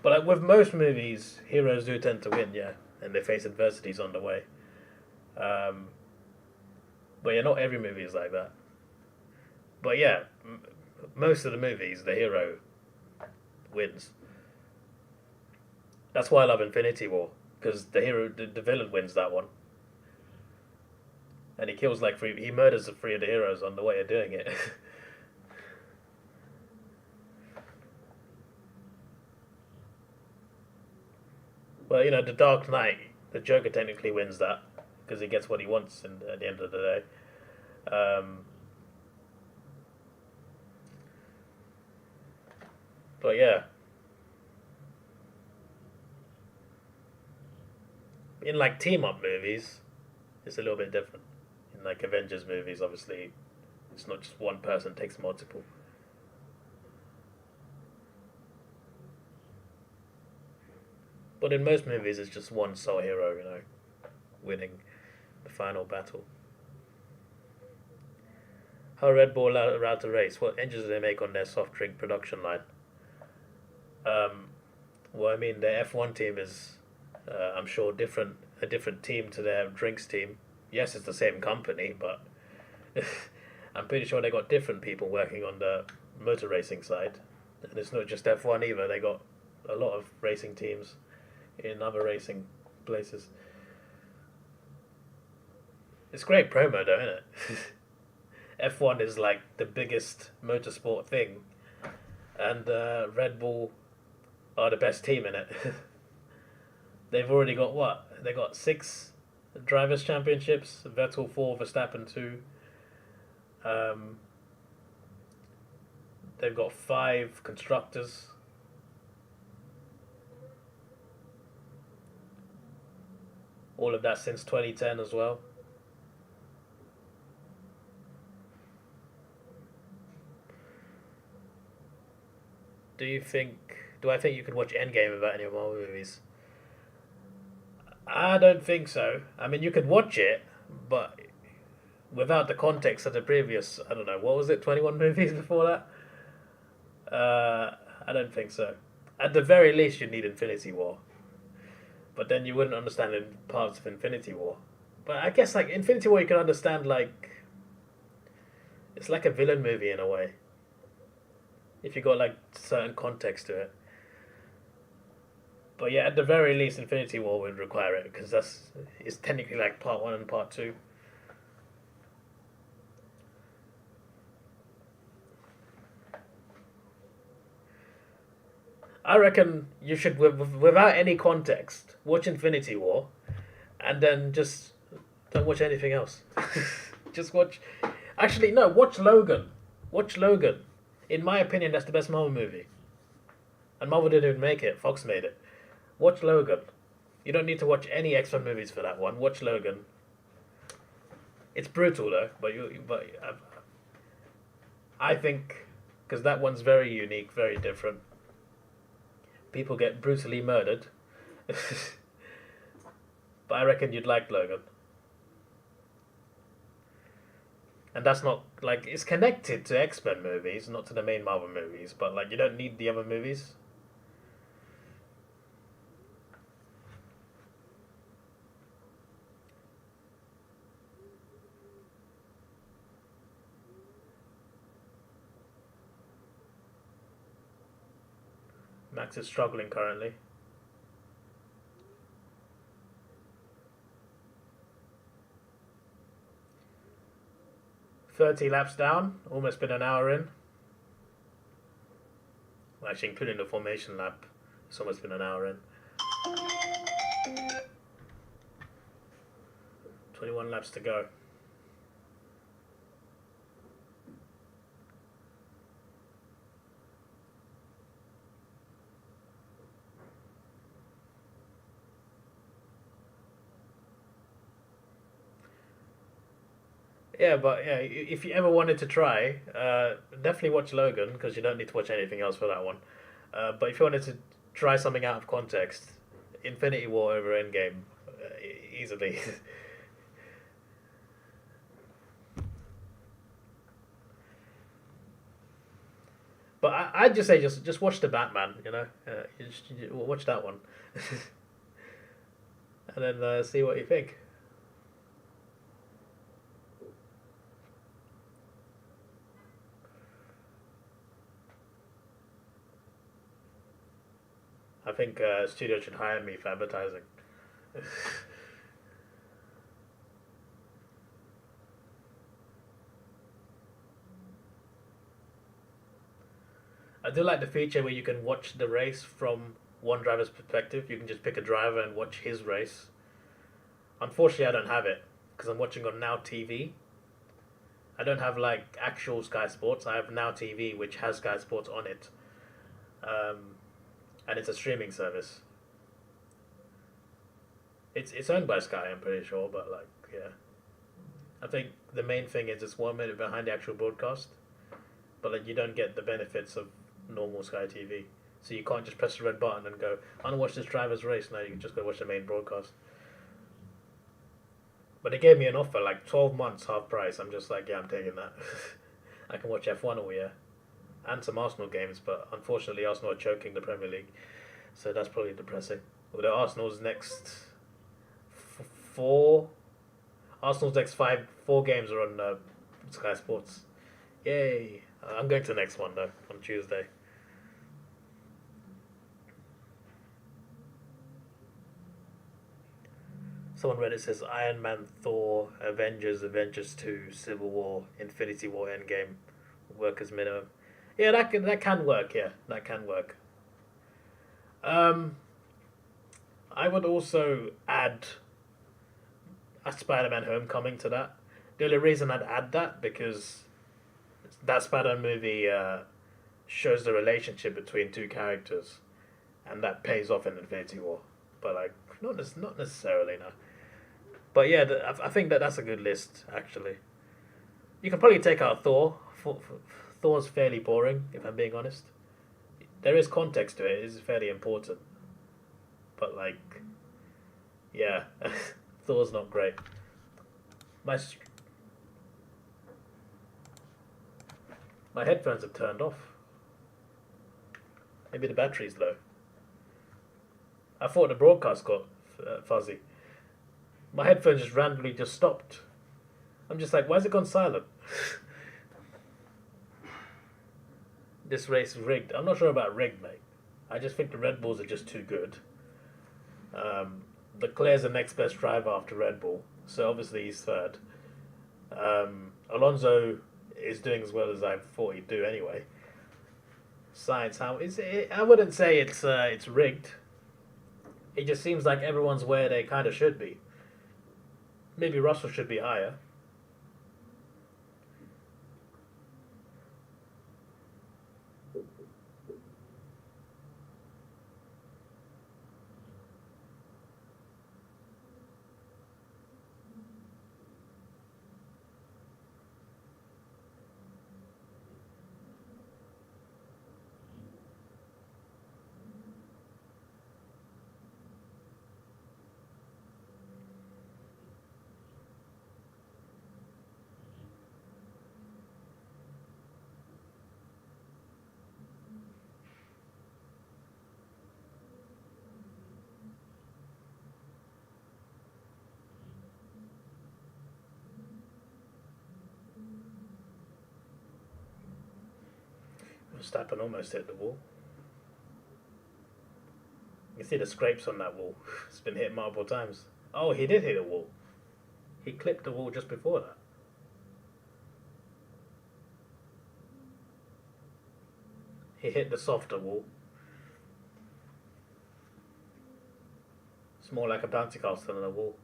But like with most movies, heroes do tend to win, yeah, and they face adversities on the way. But yeah, not every movie is like that. But yeah, most of the movies, the hero wins. That's why I love Infinity War, because the villain wins that one, and he kills like he murders the three of the heroes on the way of doing it. Well, you know, the Dark Knight, the Joker technically wins that because he gets what he wants at the end of the day. But yeah, in like team up movies, it's a little bit different. In like Avengers movies, obviously, it's not just one person takes multiple. But in most movies, it's just one sole hero, you know, winning the final battle. How Red Bull allowed to race? What engines do they make on their soft drink production line? Well, I mean, the F1 team is, I'm sure, a different team to their drinks team. Yes, it's the same company, but I'm pretty sure they got different people working on the motor racing side. And it's not just F1 either. They got a lot of racing teams in other racing places. It's great promo though, isn't it? F1 is like the biggest motorsport thing, and Red Bull are the best team in it. They've already got what? They got 6 drivers' championships. Vettel 4, Verstappen 2. They've got 5 constructors. All of that since 2010 as well. Do I think you could watch Endgame without any of Marvel movies? I don't think so. I mean, you could watch it, but without the context of the previous, I don't know, what was it, 21 movies before that? I don't think so. At the very least, you'd need Infinity War. But then you wouldn't understand parts of Infinity War. But I guess, like, Infinity War you can understand, like, it's like a villain movie in a way. If you got, like, certain context to it. But yeah, at the very least, Infinity War would require it, because it's technically like part 1 and part 2. I reckon you should, without any context, watch Infinity War, and then just don't watch anything else. Just watch. Actually, no, watch Logan. Watch Logan. In my opinion, that's the best Marvel movie. And Marvel didn't even make it. Fox made it. Watch Logan. You don't need to watch any X-Men movies for that one. Watch Logan. It's brutal though, but I think because that one's very unique, very different. People get brutally murdered. But I reckon you'd like Logan. And that's not, like, it's connected to X-Men movies, not to the main Marvel movies, but, like, you don't need the other movies. Max is struggling currently. "30 laps down, almost been an hour in." Well, actually, including the formation lap, it's almost been an hour in. 21 laps to go. Yeah, but yeah, if you ever wanted to try, definitely watch Logan because you don't need to watch anything else for that one. But if you wanted to try something out of context, Infinity War over Endgame, easily. But I'd just say just watch the Batman, you know, you watch that one, and then see what you think. I think studio should hire me for advertising. I do like the feature where you can watch the race from one driver's perspective. You can just pick a driver and watch his race. Unfortunately, I don't have it because I'm watching on Now TV. I don't have like actual Sky Sports. I have Now TV, which has Sky Sports on it, um, and it's a streaming service. It's owned by Sky, I'm pretty sure, but like yeah, I think the main thing is it's 1 minute behind the actual broadcast, but like you don't get the benefits of normal Sky TV. So you can't just press the red button and go, I want to watch this driver's race. No, you can just go watch the main broadcast. But they gave me an offer, like 12 months, half price. I'm just like, yeah, I'm taking that. I can watch F1 all year. And some Arsenal games, but unfortunately Arsenal are choking the Premier League. So that's probably depressing. Although Arsenal's next four... Arsenal's next four games are on Sky Sports. Yay! I'm going to the next one, though, on Tuesday. Someone read it says Iron Man, Thor, Avengers, Avengers 2, Civil War, Infinity War, Endgame, work as minimum. Yeah, that can work. Yeah, that can work. Um, I would also add a Spider-Man: Homecoming to that. The only reason I'd add that because that Spider-Man movie shows the relationship between two characters, and that pays off in Infinity War. But like, not necessarily no. But yeah, I think that's a good list actually. You can probably take out Thor. Thor's fairly boring, if I'm being honest. There is context to it. It is fairly important. But like, yeah, Thor's not great. My my headphones have turned off. Maybe the battery's low. I thought the broadcast got fuzzy. My headphones just randomly just stopped. I'm just like, why has it gone silent? This race is rigged. I'm not sure about rigged, mate. I just think the Red Bulls are just too good. Leclerc's the next best driver after Red Bull, so obviously he's third. Alonso is doing as well as I thought he'd do anyway. Science, how is it? I wouldn't say it's rigged. It just seems like everyone's where they kind of should be. Maybe Russell should be higher. Verstappen almost hit the wall. You can see the scrapes on that wall. It's been hit multiple times. Oh, he did hit a wall. He clipped the wall just before that. He hit the softer wall. It's more like a bouncy castle than a wall.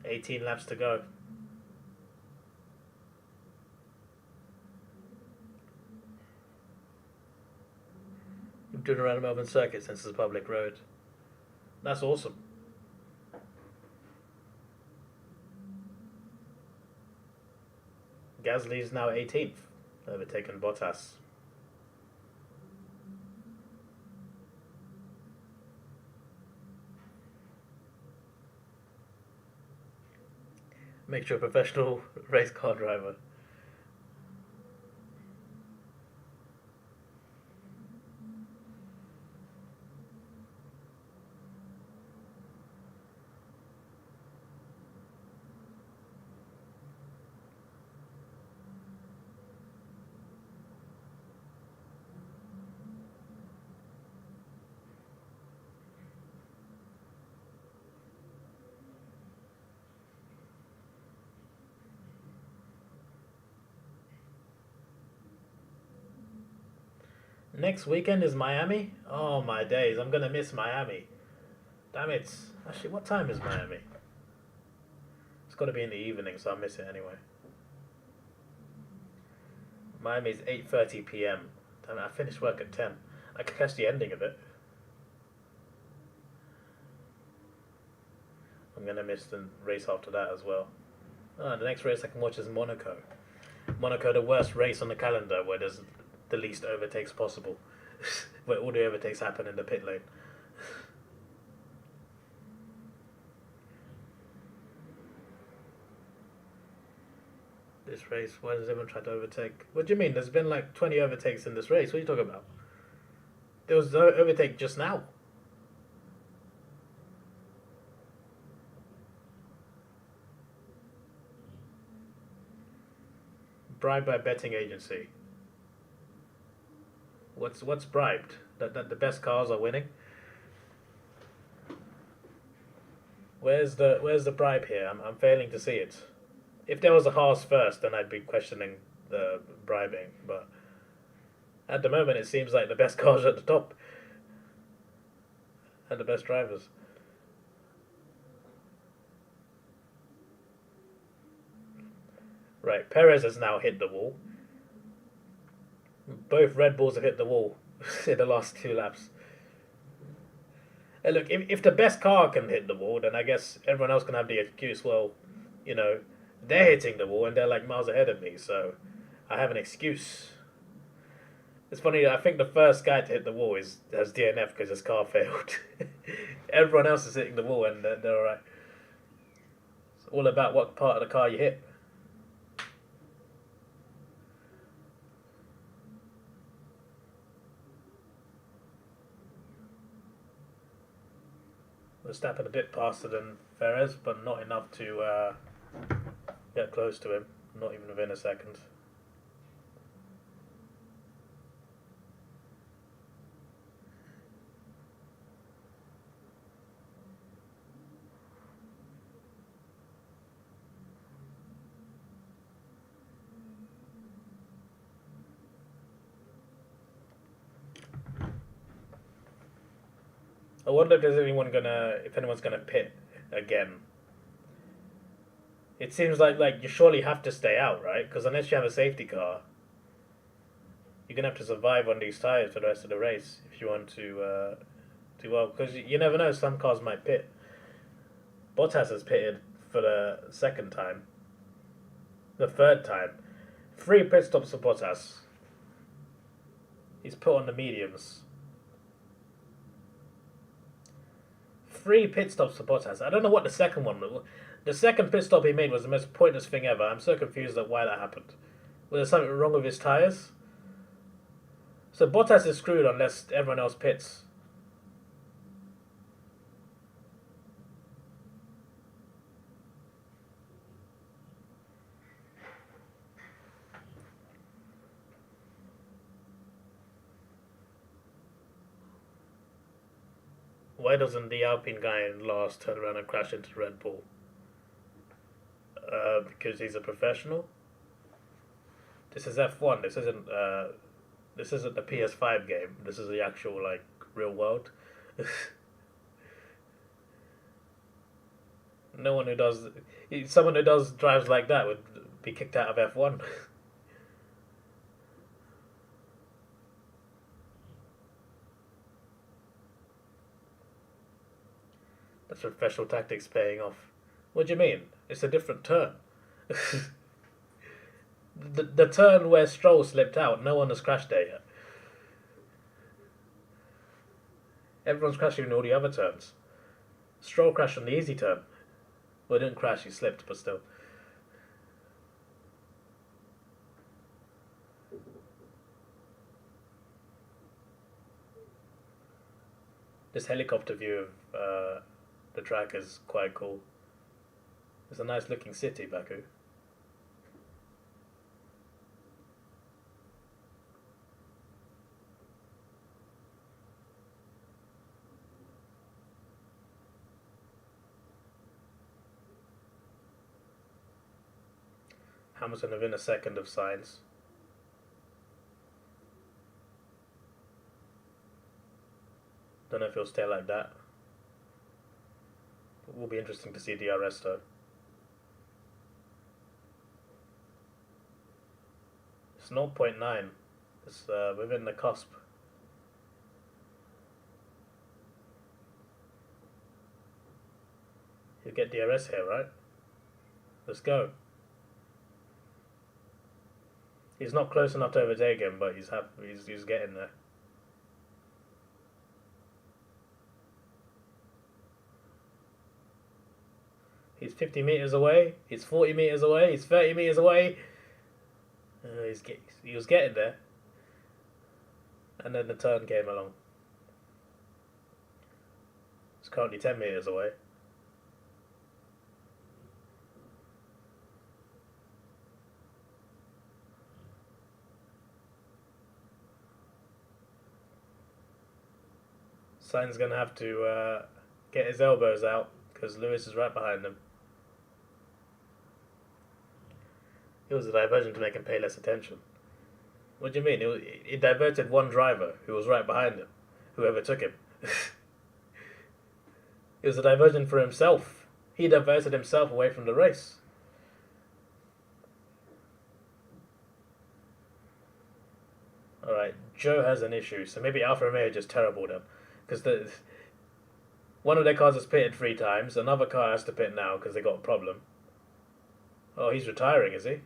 18 laps to go. doing around the Melbourne circuit since it's a public road. That's awesome. Gasly's now 18th, overtaken Bottas. Makes you a professional race car driver. Next weekend is Miami? Oh my days, I'm gonna miss Miami. Damn it. Actually, what time is Miami? It's gotta be in the evening, so I'll miss it anyway. Miami's 8:30 p.m. Damn it, I finished work at 10. I could catch the ending of it. I'm gonna miss the race after that as well. The next race I can watch is Monaco. Monaco, the worst race on the calendar, where there's the least overtakes possible, where all the overtakes happen in the pit lane. This race, why does everyone try to overtake? What do you mean? There's been like 20 overtakes in this race. What are you talking about? There was no overtake just now. Bribed by betting agency. What's bribed? That the best cars are winning? Where's the bribe here? I'm failing to see it. If there was a Haas first, then I'd be questioning the bribing. But at the moment, it seems like the best cars are at the top and the best drivers. Right, Perez has now hit the wall. Both Red Bulls have hit the wall in the last 2 laps. And look, if the best car can hit the wall, then I guess everyone else can have the excuse, well, you know, they're hitting the wall and they're like miles ahead of me, so I have an excuse. It's funny, I think the first guy to hit the wall has DNF because his car failed. Everyone else is hitting the wall and they're alright. It's all about what part of the car you hit. Verstappen a bit faster than Perez, but not enough to get close to him. Not even within a second. I wonder if anyone's gonna pit again. It seems like you surely have to stay out, right? Because unless you have a safety car, you're gonna have to survive on these tires for the rest of the race if you want to do well. Because you never know, some cars might pit. Bottas has pitted for the second time, the third time. 3 pit stops for Bottas. He's put on the mediums. 3 pit stops for Bottas. I don't know what the second one was. The second pit stop he made was the most pointless thing ever. I'm so confused at why that happened. Was there something wrong with his tyres? So Bottas is screwed unless everyone else pits. Why doesn't the Alpine guy in last turn around and crash into the Red Bull? Because he's a professional. This is F1. This isn't the PS5 game. This is the actual real world. Someone who does drives like that would be kicked out of F1. That's professional tactics paying off. What do you mean? It's a different turn. the turn where Stroll slipped out, no one has crashed there yet. Everyone's crashing in all the other turns. Stroll crashed on the easy turn. Well, he didn't crash, he slipped, but still. This helicopter view of the track is quite cool. It's a nice looking city, Baku. Hamilton within a second of Sainz. Don't know if he'll stay like that. It will be interesting to see DRS though. It's 0.9. It's within the cusp. You get DRS here, right? Let's go. He's not close enough to overtake him, but he's getting there. He's 50 meters away. He's 40 meters away. He's 30 meters away. He was getting there, and then the turn came along. It's currently 10 meters away. Sainz gonna have to get his elbows out because Lewis is right behind him. It was a diversion to make him pay less attention. What do you mean? It diverted one driver who was right behind him, whoever took him. It was a diversion for himself. He diverted himself away from the race. Alright, Joe has an issue, so maybe Alfa Romeo just terribled him. Because one of their cars has pitted 3 times, another car has to pit now because they got a problem. Oh, he's retiring, is he?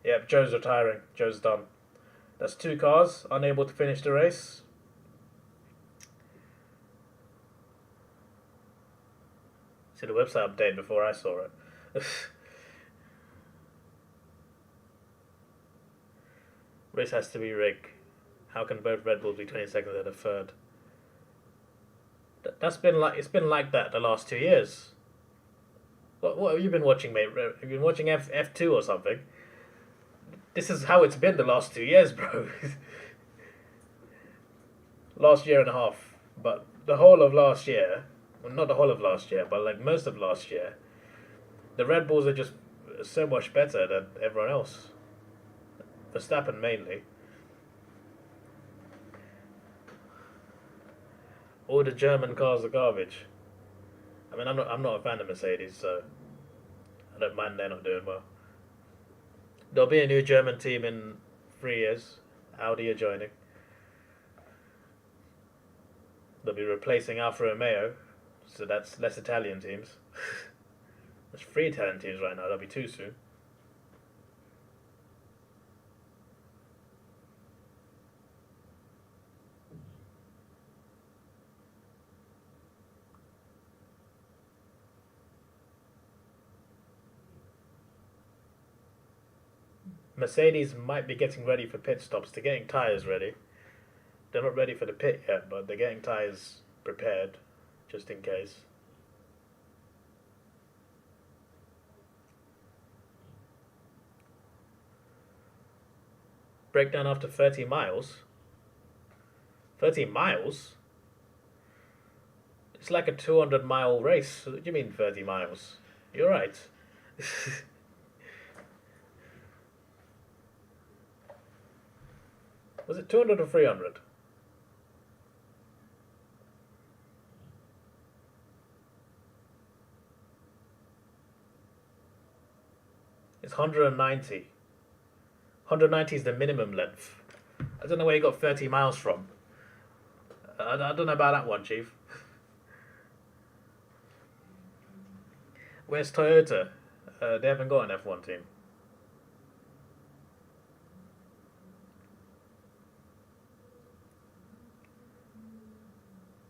Yep, Joe's retiring. Joe's done. That's 2 cars unable to finish the race. See the website update before I saw it. Race has to be rigged. How can both Red Bulls be 20 seconds at a third? It's been like that the last 2 years. What have you been watching, mate? Have you been watching F2 or something? This is how it's been the last 2 years, bro. Last year and a half. But the whole of last year, well, not the whole of last year, but like most of last year, the Red Bulls are just so much better than everyone else. Verstappen mainly. All the German cars are garbage. I mean, I'm not a fan of Mercedes, so I don't mind they're not doing well. There'll be a new German team in 3 years. Audi are joining. They'll be replacing Alfa Romeo, so that's less Italian teams. There's 3 Italian teams right now. There'll be 2 soon. Mercedes might be getting ready for pit stops. They're getting tyres ready. They're not ready for the pit yet, but they're getting tyres prepared, just in case. Breakdown after 30 miles? 30 miles? It's like a 200-mile race. What do you mean 30 miles? You're right. Was it 200 or 300? It's 190. 190 is the minimum length. I don't know where you got 30 miles from. I don't know about that one, Chief. Where's Toyota? They haven't got an F1 team.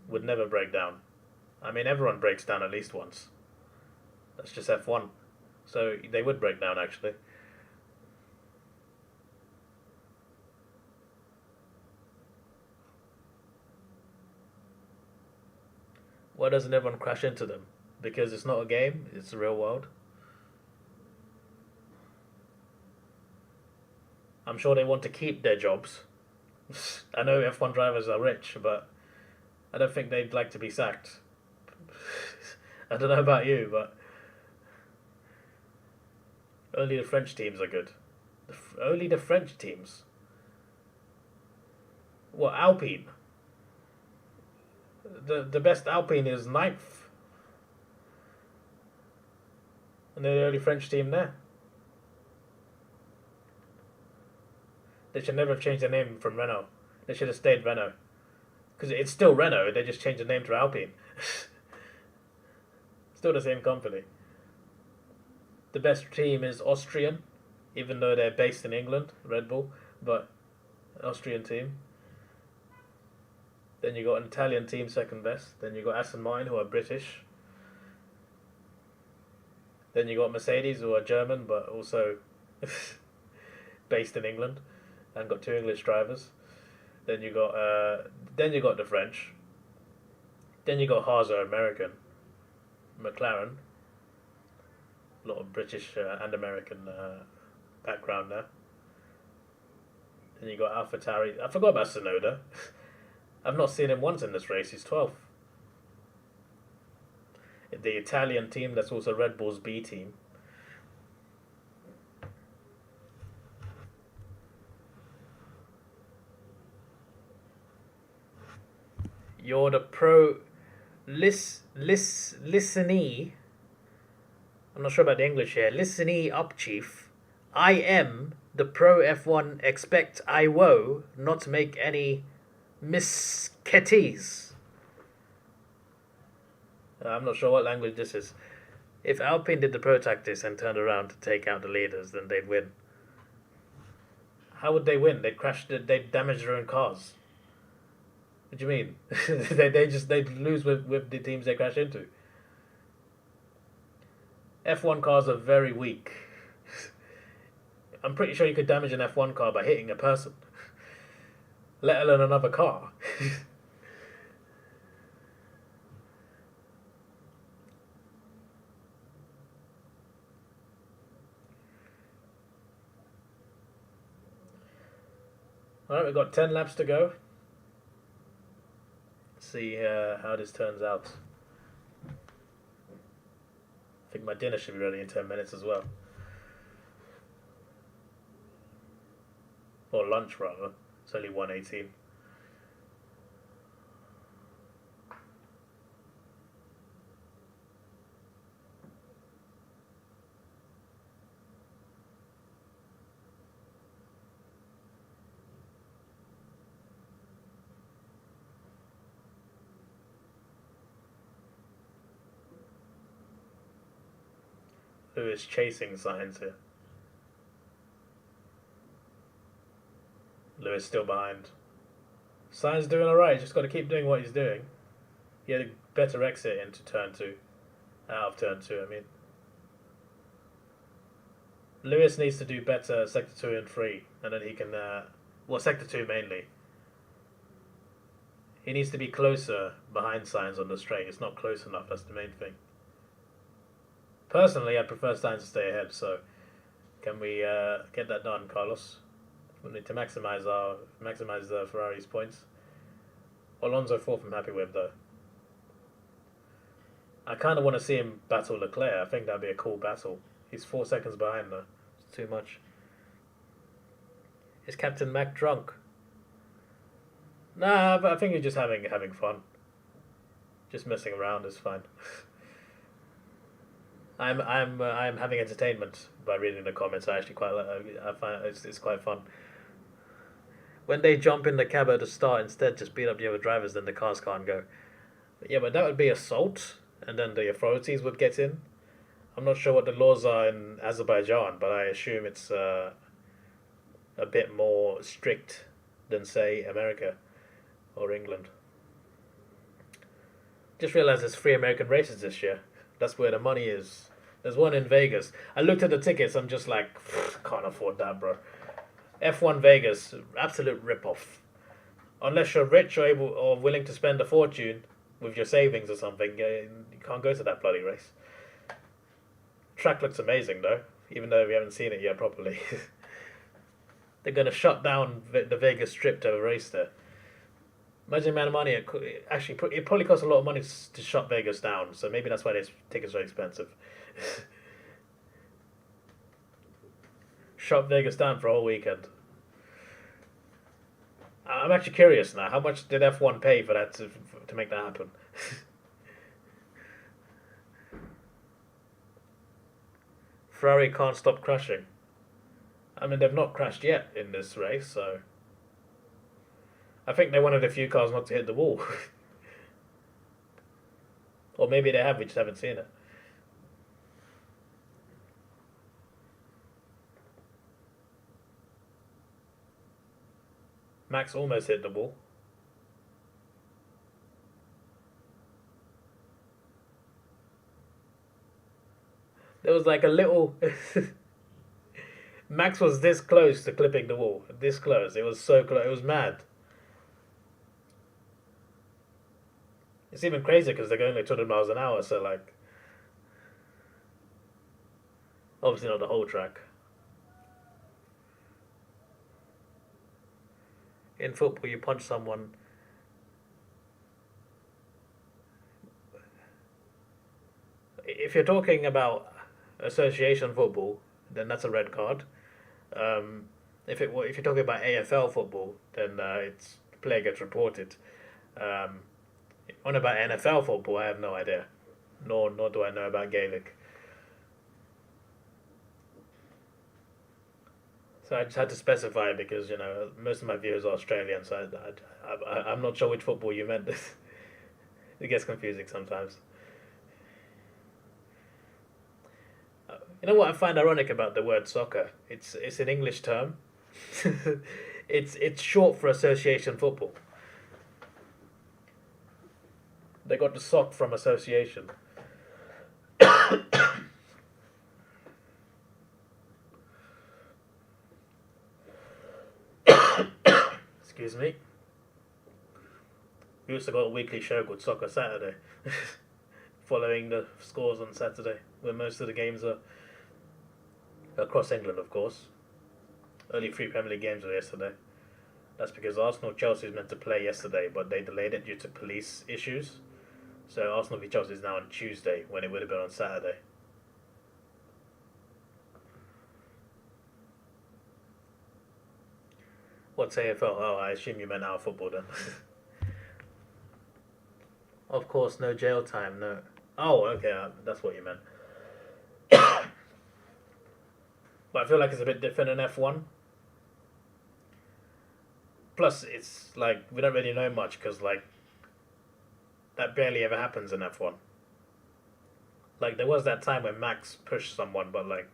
Would never break down. I mean, everyone breaks down at least once. That's just F1. So they would break down, actually. Why doesn't everyone crash into them? Because it's not a game, it's the real world. I'm sure they want to keep their jobs. I know F1 drivers are rich, but I don't think they'd like to be sacked. I don't know about you, but only the French teams are good. Only the French teams. What, Alpine? The best Alpine is 9th. And they're the only French team there. They should never have changed their name from Renault. They should have stayed Renault. Because it's still Renault, they just changed the name to Alpine. Still the same company. The best team is Austrian, even though they're based in England, Red Bull, but Austrian team. Then you got an Italian team, second best. Then you got Aston Martin, who are British. Then you got Mercedes, who are German, but also based in England, and got 2 English drivers. Then you got the French. Then you got Haas, American. McLaren. A lot of British and American background there. Then you got AlphaTauri. I forgot about Tsunoda. I've not seen him once in this race. He's 12th. The Italian team, that's also Red Bull's B team. You're the pro listenee. I'm not sure about the English here. Listenee up, chief. I am the pro F1. Expect I woe not make any misketies. I'm not sure what language this is. If Alpine did the pro tactics and turned around to take out the leaders, then they'd win. How would they win? They'd crash. They'd damage their own cars. What do you mean? they'd lose with the teams they crash into. F1 cars are very weak. I'm pretty sure you could damage an F1 car by hitting a person, let alone another car. Alright, we've got 10 laps to go. Let's see how this turns out. I think my dinner should be ready in 10 minutes as well. Or lunch, rather. It's only 1:18. Who is chasing signs here? Lewis still behind. Sainz doing alright, just got to keep doing what he's doing. He had a better exit into turn 2. Out of turn 2, I mean. Lewis needs to do better sector 2 and 3, and then he can, well, sector 2 mainly. He needs to be closer behind Sainz on the straight. It's not close enough, that's the main thing. Personally, I prefer Sainz to stay ahead, so can we get that done, Carlos? We need to maximize Ferrari's points. Alonso 4th, I'm happy with, though. I kind of want to see him battle Leclerc. I think that'd be a cool battle. He's 4 seconds behind, though. It's too much. Is Captain Mac drunk? Nah, but I think he's just having fun. Just messing around is fine. I'm having entertainment by reading the comments. I actually quite like. I find it's quite fun. When they jump in the cab at the start, instead just beat up the other drivers, then the cars can't go. Yeah, but that would be assault, and then the authorities would get in. I'm not sure what the laws are in Azerbaijan, but I assume it's a bit more strict than, say, America or England. Just realised there's 3 American races this year. That's where the money is. There's one in Vegas. I looked at the tickets. I'm just like, can't afford that, bro. F1 Vegas, absolute rip-off. Unless you're rich or able or willing to spend a fortune with your savings or something, you can't go to that bloody race. Track looks amazing though, even though we haven't seen it yet properly. They're gonna shut down the Vegas Strip to have a race there. Imagine the amount of money it probably costs a lot of money to shut Vegas down. So maybe that's why these tickets are expensive. Shut Vegas down for a whole weekend. I'm actually curious now. How much did F1 pay for that to make that happen? Ferrari can't stop crashing. I mean, they've not crashed yet in this race, so I think they're one of the few cars not to hit the wall. Or maybe they have, we just haven't seen it. Max almost hit the wall. There was like a little... Max was this close to clipping the wall. This close. It was so close. It was mad. It's even crazier because they're going like 200 miles an hour, so like... Obviously not the whole track. In football, you punch someone. If you're talking about association football, then that's a red card. If you're talking about AFL football, then it's the player gets reported. On about NFL football, I have no idea. Nor do I know about Gaelic. So I just had to specify because, you know, most of my viewers are Australian, so I'm not sure which football you meant. It gets confusing sometimes. You know what I find ironic about the word soccer? It's an English term. It's short for association football. They got the sock from association. Excuse me. We also got a weekly show called Soccer Saturday, following the scores on Saturday, where most of the games are across England, of course. Only 3 Premier League games were yesterday. That's because Arsenal-Chelsea was meant to play yesterday, but they delayed it due to police issues. So Arsenal v Chelsea is now on Tuesday, when it would have been on Saturday. What's AFL? Oh, I assume you meant our football then. Of course, no jail time, no. Oh, okay, that's what you meant. But I feel like it's a bit different in F1. Plus, it's like, we don't really know much because, like, that barely ever happens in F1. Like, there was that time when Max pushed someone, but, like,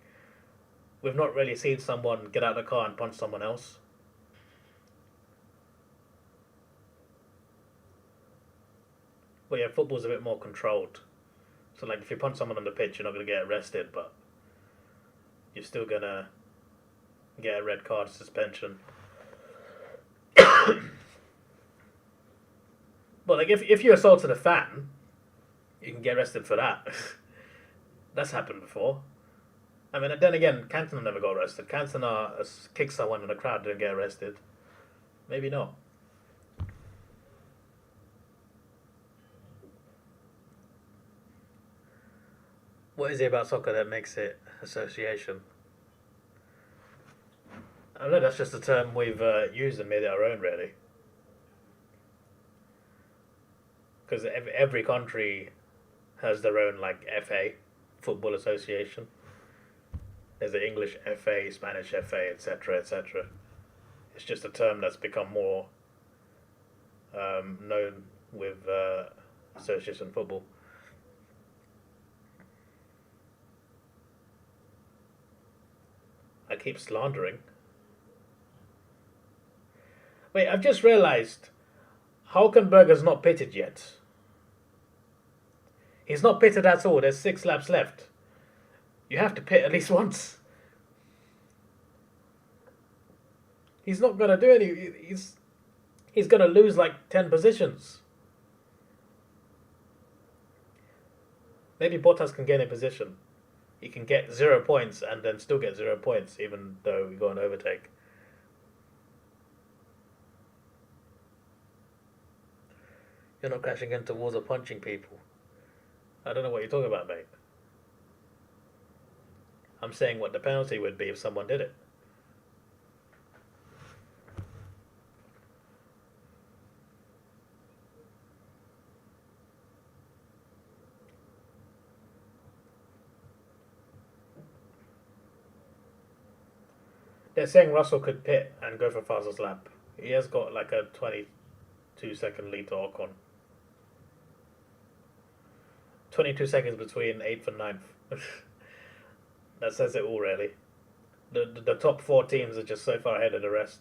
we've not really seen someone get out of the car and punch someone else. Well, yeah, football's a bit more controlled. So, like, if you punch someone on the pitch, you're not going to get arrested, but you're still going to get a red card suspension. But, like, if you assaulted a fan, you can get arrested for that. That's happened before. I mean, then again, Cantona never got arrested. Cantona kicked someone in the crowd, didn't get arrested. Maybe not. What is it about soccer that makes it association? I don't know, that's just a term we've used and made it our own, really. Because every country has their own, like, FA, Football Association. There's the English FA, Spanish FA, etc., etc. It's just a term that's become more known with association football. keep slandering. Wait, I've just realised Hulkenberger's not pitted yet. He's not pitted at all. There's 6 laps left. You have to pit at least once. He's not going to do any... He's going to lose like 10 positions. Maybe Bottas can gain a position. He can get 0 points and then still get 0 points even though we got an overtake. You're not crashing into walls or punching people. I don't know what you're talking about, mate. I'm saying what the penalty would be if someone did it. They're saying Russell could pit and go for fastest lap. He has got like a 22-second lead to Ocon. 22 seconds between 8th and 9th. That says it all, really. The top 4 teams are just so far ahead of the rest.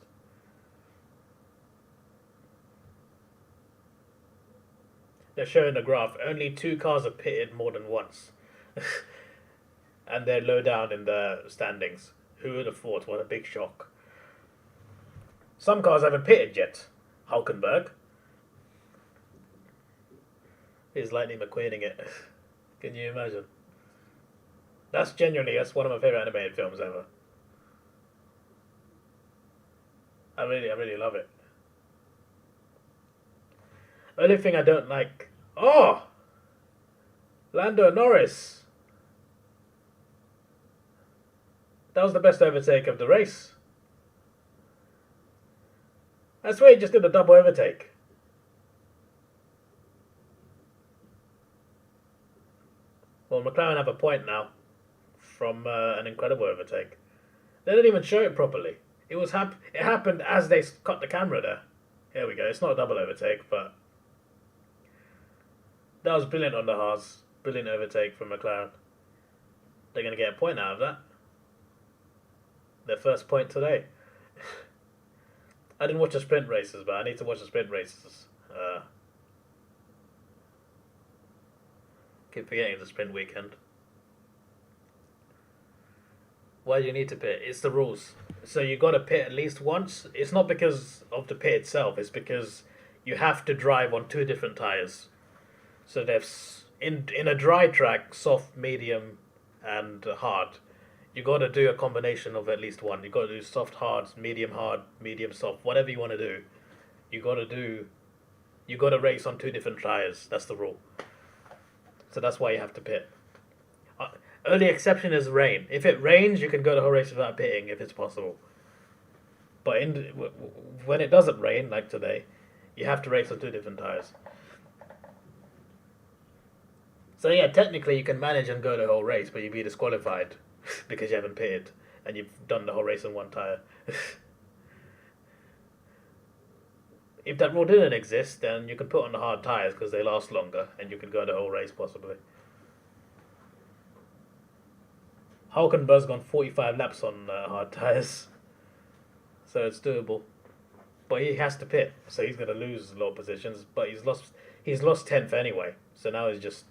They're showing the graph. Only 2 cars have pitted more than once. And they're low down in the standings. Who would have thought? What a big shock. Some cars haven't pitted yet. Hulkenberg. He's Lightning McQueening it. Can you imagine? That's one of my favourite animated films ever. I really love it. Only thing I don't like... Oh! Lando Norris! That was the best overtake of the race. I swear he just did a double overtake. Well, McLaren have a point now from an incredible overtake. They didn't even show it properly. It happened as they cut the camera there. Here we go. It's not a double overtake, but that was brilliant on the Haas. Brilliant overtake from McLaren. They're going to get a point out of that. Their first point today. I didn't watch the sprint races, but I need to watch the sprint races. Keep forgetting it's a sprint weekend. Why do you need to pit? It's the rules. So you got to pit at least once. It's not because of the pit itself. It's because you have to drive on 2 different tyres. So there's in a dry track, soft, medium, and hard. You got to do a combination of at least one. You got to do soft, hard, medium, soft, whatever you want to do. You got to race on 2 different tyres. That's the rule. So that's why you have to pit. Only exception is rain. If it rains, you can go the whole race without pitting if it's possible. But when it doesn't rain, like today, you have to race on 2 different tyres. So yeah, technically you can manage and go the whole race, but you'd be disqualified because you haven't pitted and you've done the whole race on 1 tyre. If that rule didn't exist, then you can put on the hard tyres because they last longer and you can go the whole race possibly. Hulkenberg's gone 45 laps on hard tyres, so it's doable. But he has to pit, so he's going to lose a lot of positions. But he's lost 10th anyway, so now he's just...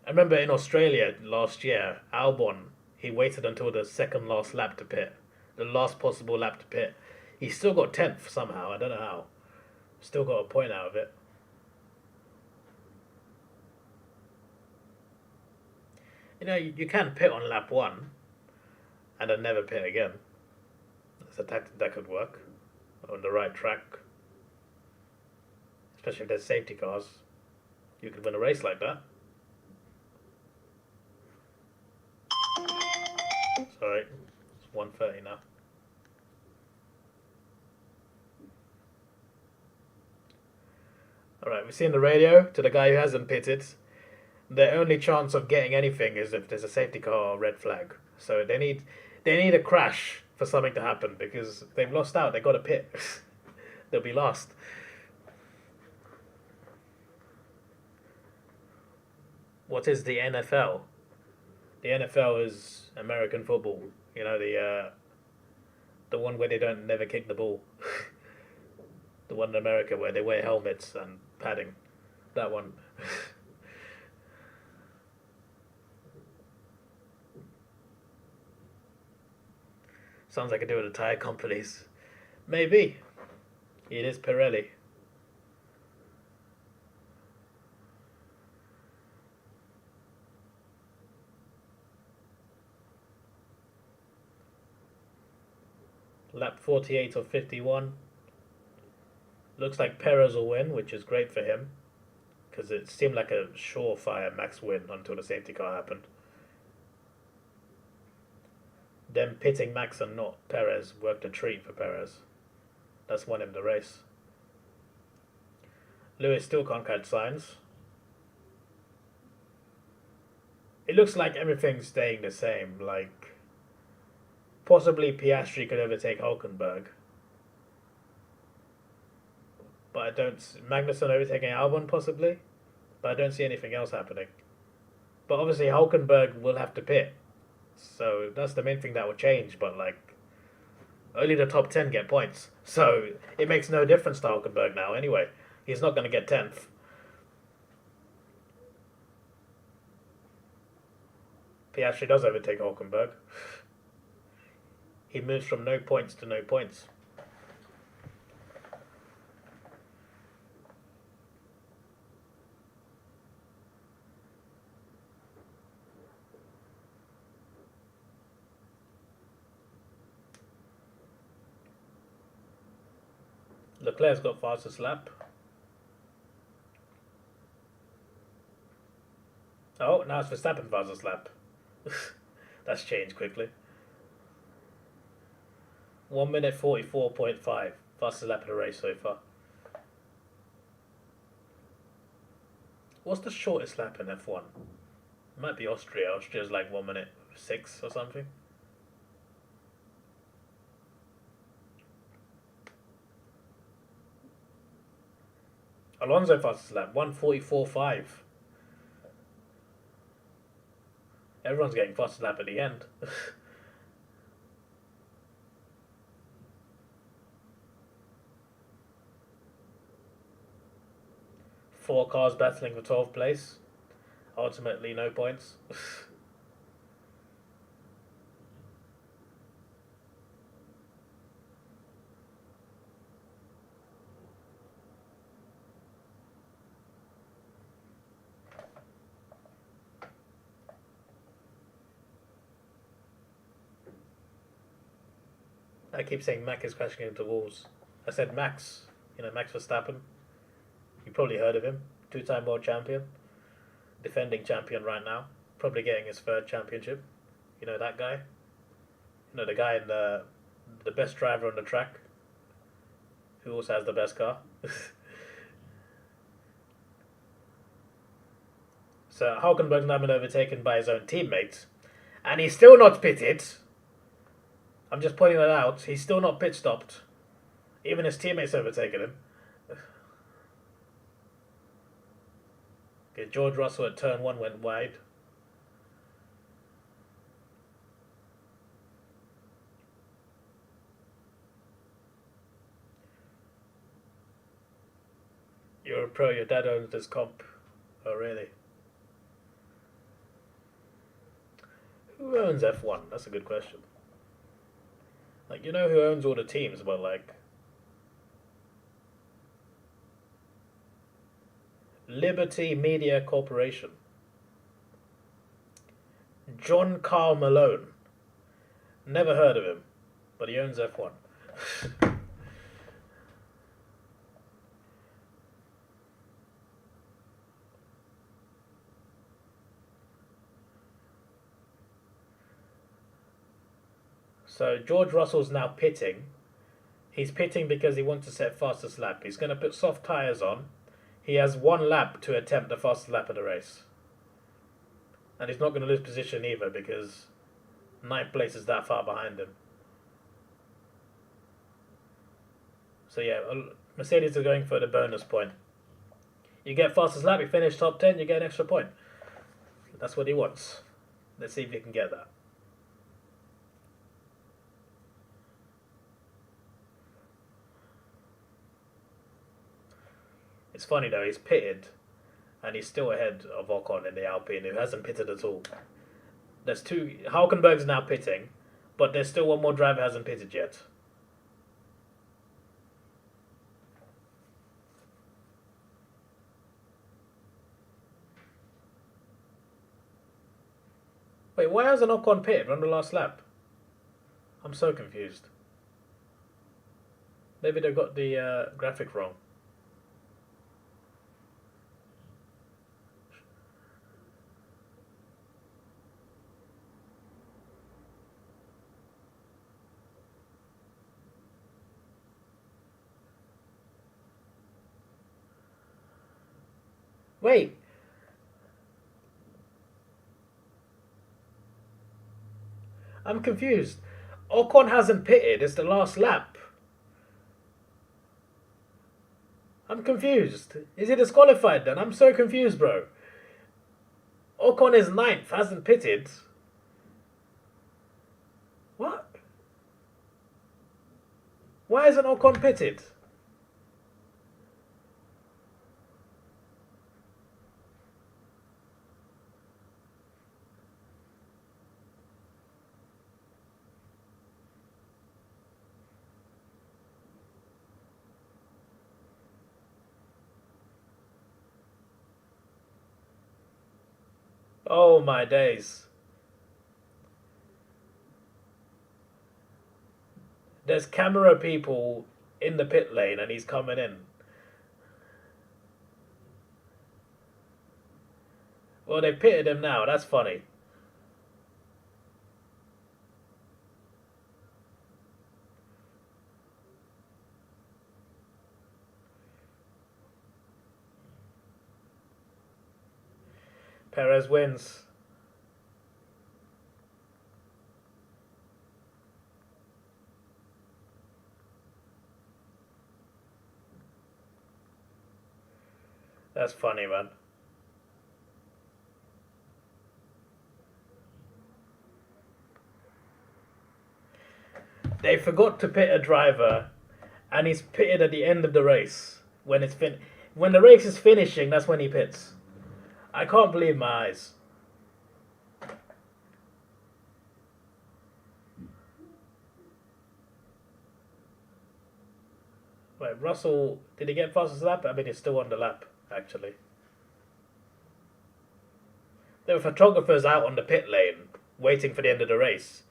I remember in Australia last year, Albon, he waited until the second last lap to pit. The last possible lap to pit. He still got 10th somehow, I don't know how. Still got a point out of it. You know, you can pit on lap 1 and then never pit again. That's a tactic that could work on the right track. Especially if there's safety cars. You could win a race like that. Sorry, it's 1:30 now. Alright, we've seen the radio to the guy who hasn't pitted. Their only chance of getting anything is if there's a safety car or red flag. So they need a crash for something to happen because they've lost out. They've got to pit. They'll be last. What is the NFL? The The NFL is American football. You know, the one where they don't never kick the ball. The one in America where they wear helmets and padding. That one. Sounds like I do with the tire companies. Maybe. It is Pirelli. Lap 48 of 51. Looks like Perez will win, which is great for him. Because it seemed like a surefire Max win until the safety car happened. Them pitting Max and not Perez worked a treat for Perez. That's won him the race. Lewis still can't catch signs. It looks like everything's staying the same. Like, possibly Piastri could overtake Hülkenberg. But I don't... Magnussen overtaking Albon, possibly. But I don't see anything else happening. But obviously Hülkenberg will have to pit. So that's the main thing that will change. But, like, only the top 10 get points. So it makes no difference to Hülkenberg now anyway. He's not going to get 10th. Piastri does overtake Hülkenberg. He moves from no points to no points. Leclerc's got fastest lap. Oh, now it's Verstappen fastest lap. That's changed quickly. 1 minute 44.5. Fastest lap of the race so far. What's the shortest lap in F1? It might be Austria. Austria's like 1 minute 6 or something. Alonso fastest lap, 1:44.5. Everyone's getting fastest lap at the end. Four cars battling for 12th place. Ultimately, no points. I keep saying Mac is crashing into walls. I said Max. You know, Max Verstappen. You probably heard of him. 2-time world champion. Defending champion right now. Probably getting his 3rd championship. You know that guy? You know, the guy in the best driver on the track. Who also has the best car. So Hülkenberg's now been overtaken by his own teammates. And he's still not pitted. I'm just pointing that out. He's still not pit stopped. Even his teammates overtaken him. Okay, George Russell at turn 1 went wide. You're a pro, your dad owns this comp. Oh, really? Who owns F1? That's a good question. Like, you know who owns all the teams, but like... Liberty Media Corporation. John Carl Malone. Never heard of him, but he owns F1. So George Russell's now pitting. He's pitting because he wants to set fastest lap. He's going to put soft tyres on. He has 1 lap to attempt the fastest lap of the race. And he's not going to lose position either because 9th place is that far behind him. So yeah, Mercedes are going for the bonus point. You get fastest lap, you finish top 10, you get an extra point. That's what he wants. Let's see if you can get that. It's funny though, he's pitted, and he's still ahead of Ocon in the Alpine, who hasn't pitted at all. There's two. Hulkenberg's now pitting, but there's still one more driver who hasn't pitted yet. Wait, why hasn't Ocon pitted on the last lap? I'm so confused. Maybe they got the graphic wrong. Wait. I'm confused. Ocon hasn't pitted. It's the last lap. I'm confused. Is he disqualified then? I'm so confused, bro. Ocon is 9th, hasn't pitted. What? Why isn't Ocon pitted? Oh my days. There's camera people in the pit lane and he's coming in. Well, they pitted him now. That's funny. Perez wins. That's funny, man. They forgot to pit a driver, and he's pitted at the end of the race. When the race is finishing, that's when he pits. I can't believe my eyes. Wait, Russell, did he get fastest lap? I mean, he's still on the lap, actually. There were photographers out on the pit lane, waiting for the end of the race.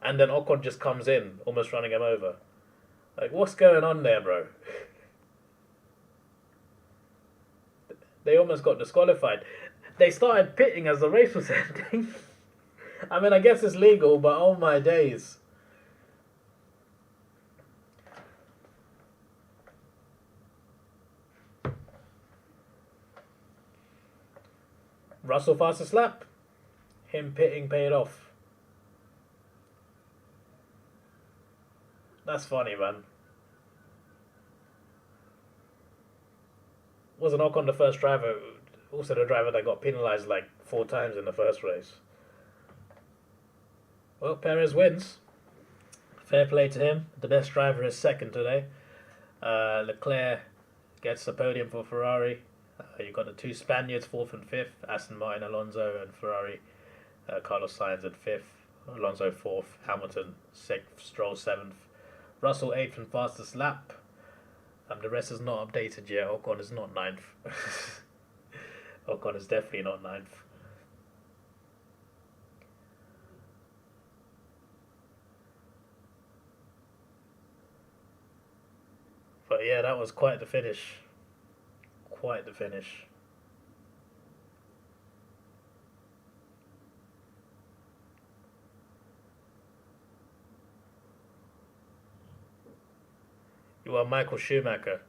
And then Ocon just comes in, almost running him over. Like, what's going on there, bro? They almost got disqualified. They started pitting as the race was ending. I mean, I guess it's legal, but oh my days. Russell fastest lap. Him pitting paid off. That's funny, man. Wasn't Ocon the first driver, also the driver that got penalised like 4 times in the first race? Well, Perez wins. Fair play to him. The best driver is second today. Leclerc gets the podium for Ferrari. You've got the 2 Spaniards, 4th and 5th. Aston Martin, Alonso, and Ferrari. Carlos Sainz in 5th. Alonso 4th. Hamilton 6th. Stroll 7th. Russell 8th and fastest lap. The rest is not updated yet. Ocon is not 9th. Ocon is definitely not 9th. But yeah, that was quite the finish. Quite the finish. You are Michael Schumacher.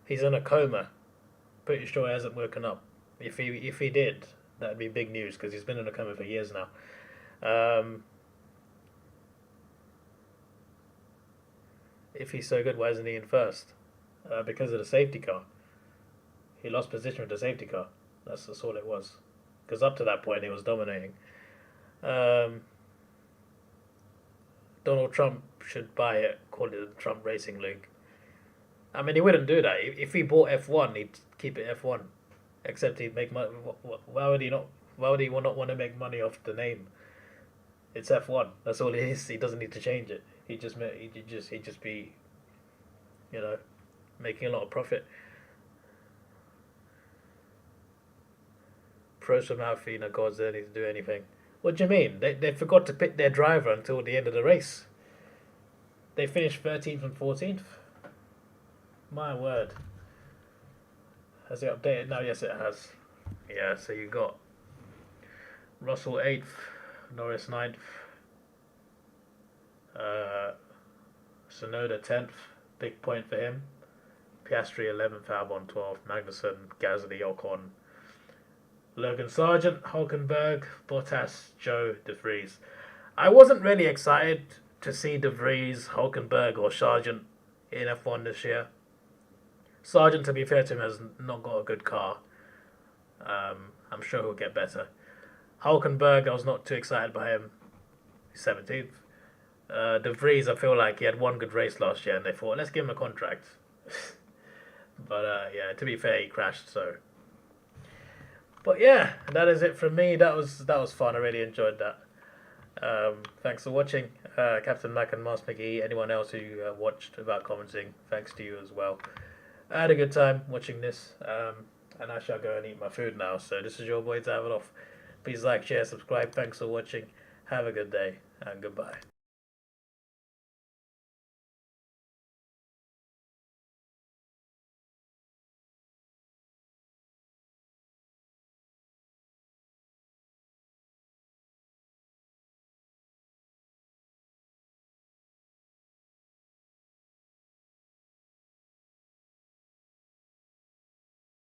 He's in a coma. Pretty sure he hasn't woken up. If he did, that'd be big news because he's been in a coma for years now. If he's so good, why isn't he in first? Because of the safety car. He lost position with the safety car. That's all it was. Because up to that point, he was dominating. Um, Donald Trump should buy it, call it the Trump Racing League. I mean, he wouldn't do that. If he bought F1, he'd keep it F1. Except he'd make money. Why would he not? Why would he not want to make money off the name? It's F1. That's all it is. He doesn't need to change it. He'd just be, you know, making a lot of profit. Pros from Alfina, gods don't need to do anything. What do you mean? They forgot to pick their driver until the end of the race. They finished 13th and 14th. My word. Has it updated now? Yes, it has. Yeah, so you got Russell 8th, Norris 9th, Sonoda 10th, big point for him. Piastri 11th, Albon 12th, Magnussen, Gasly, Ocon, Logan Sargent, Hulkenberg, Bottas, Joe, De Vries. I wasn't really excited to see De Vries, Hulkenberg or Sargent in F1 this year. Sargent, to be fair to him, has not got a good car. I'm sure he'll get better. Hulkenberg, I was not too excited by him. He's 17th. De Vries, I feel like he had one good race last year and they thought, let's give him a contract. But yeah, to be fair, he crashed, so... But yeah, that is it from me. That was fun. I really enjoyed that. Thanks for watching. Captain Mac and Mars McGee. Anyone else who watched without commenting, thanks to you as well. I had a good time watching this. And I shall go and eat my food now. So this is your boy Davidoff. Please like, share, subscribe. Thanks for watching. Have a good day and goodbye.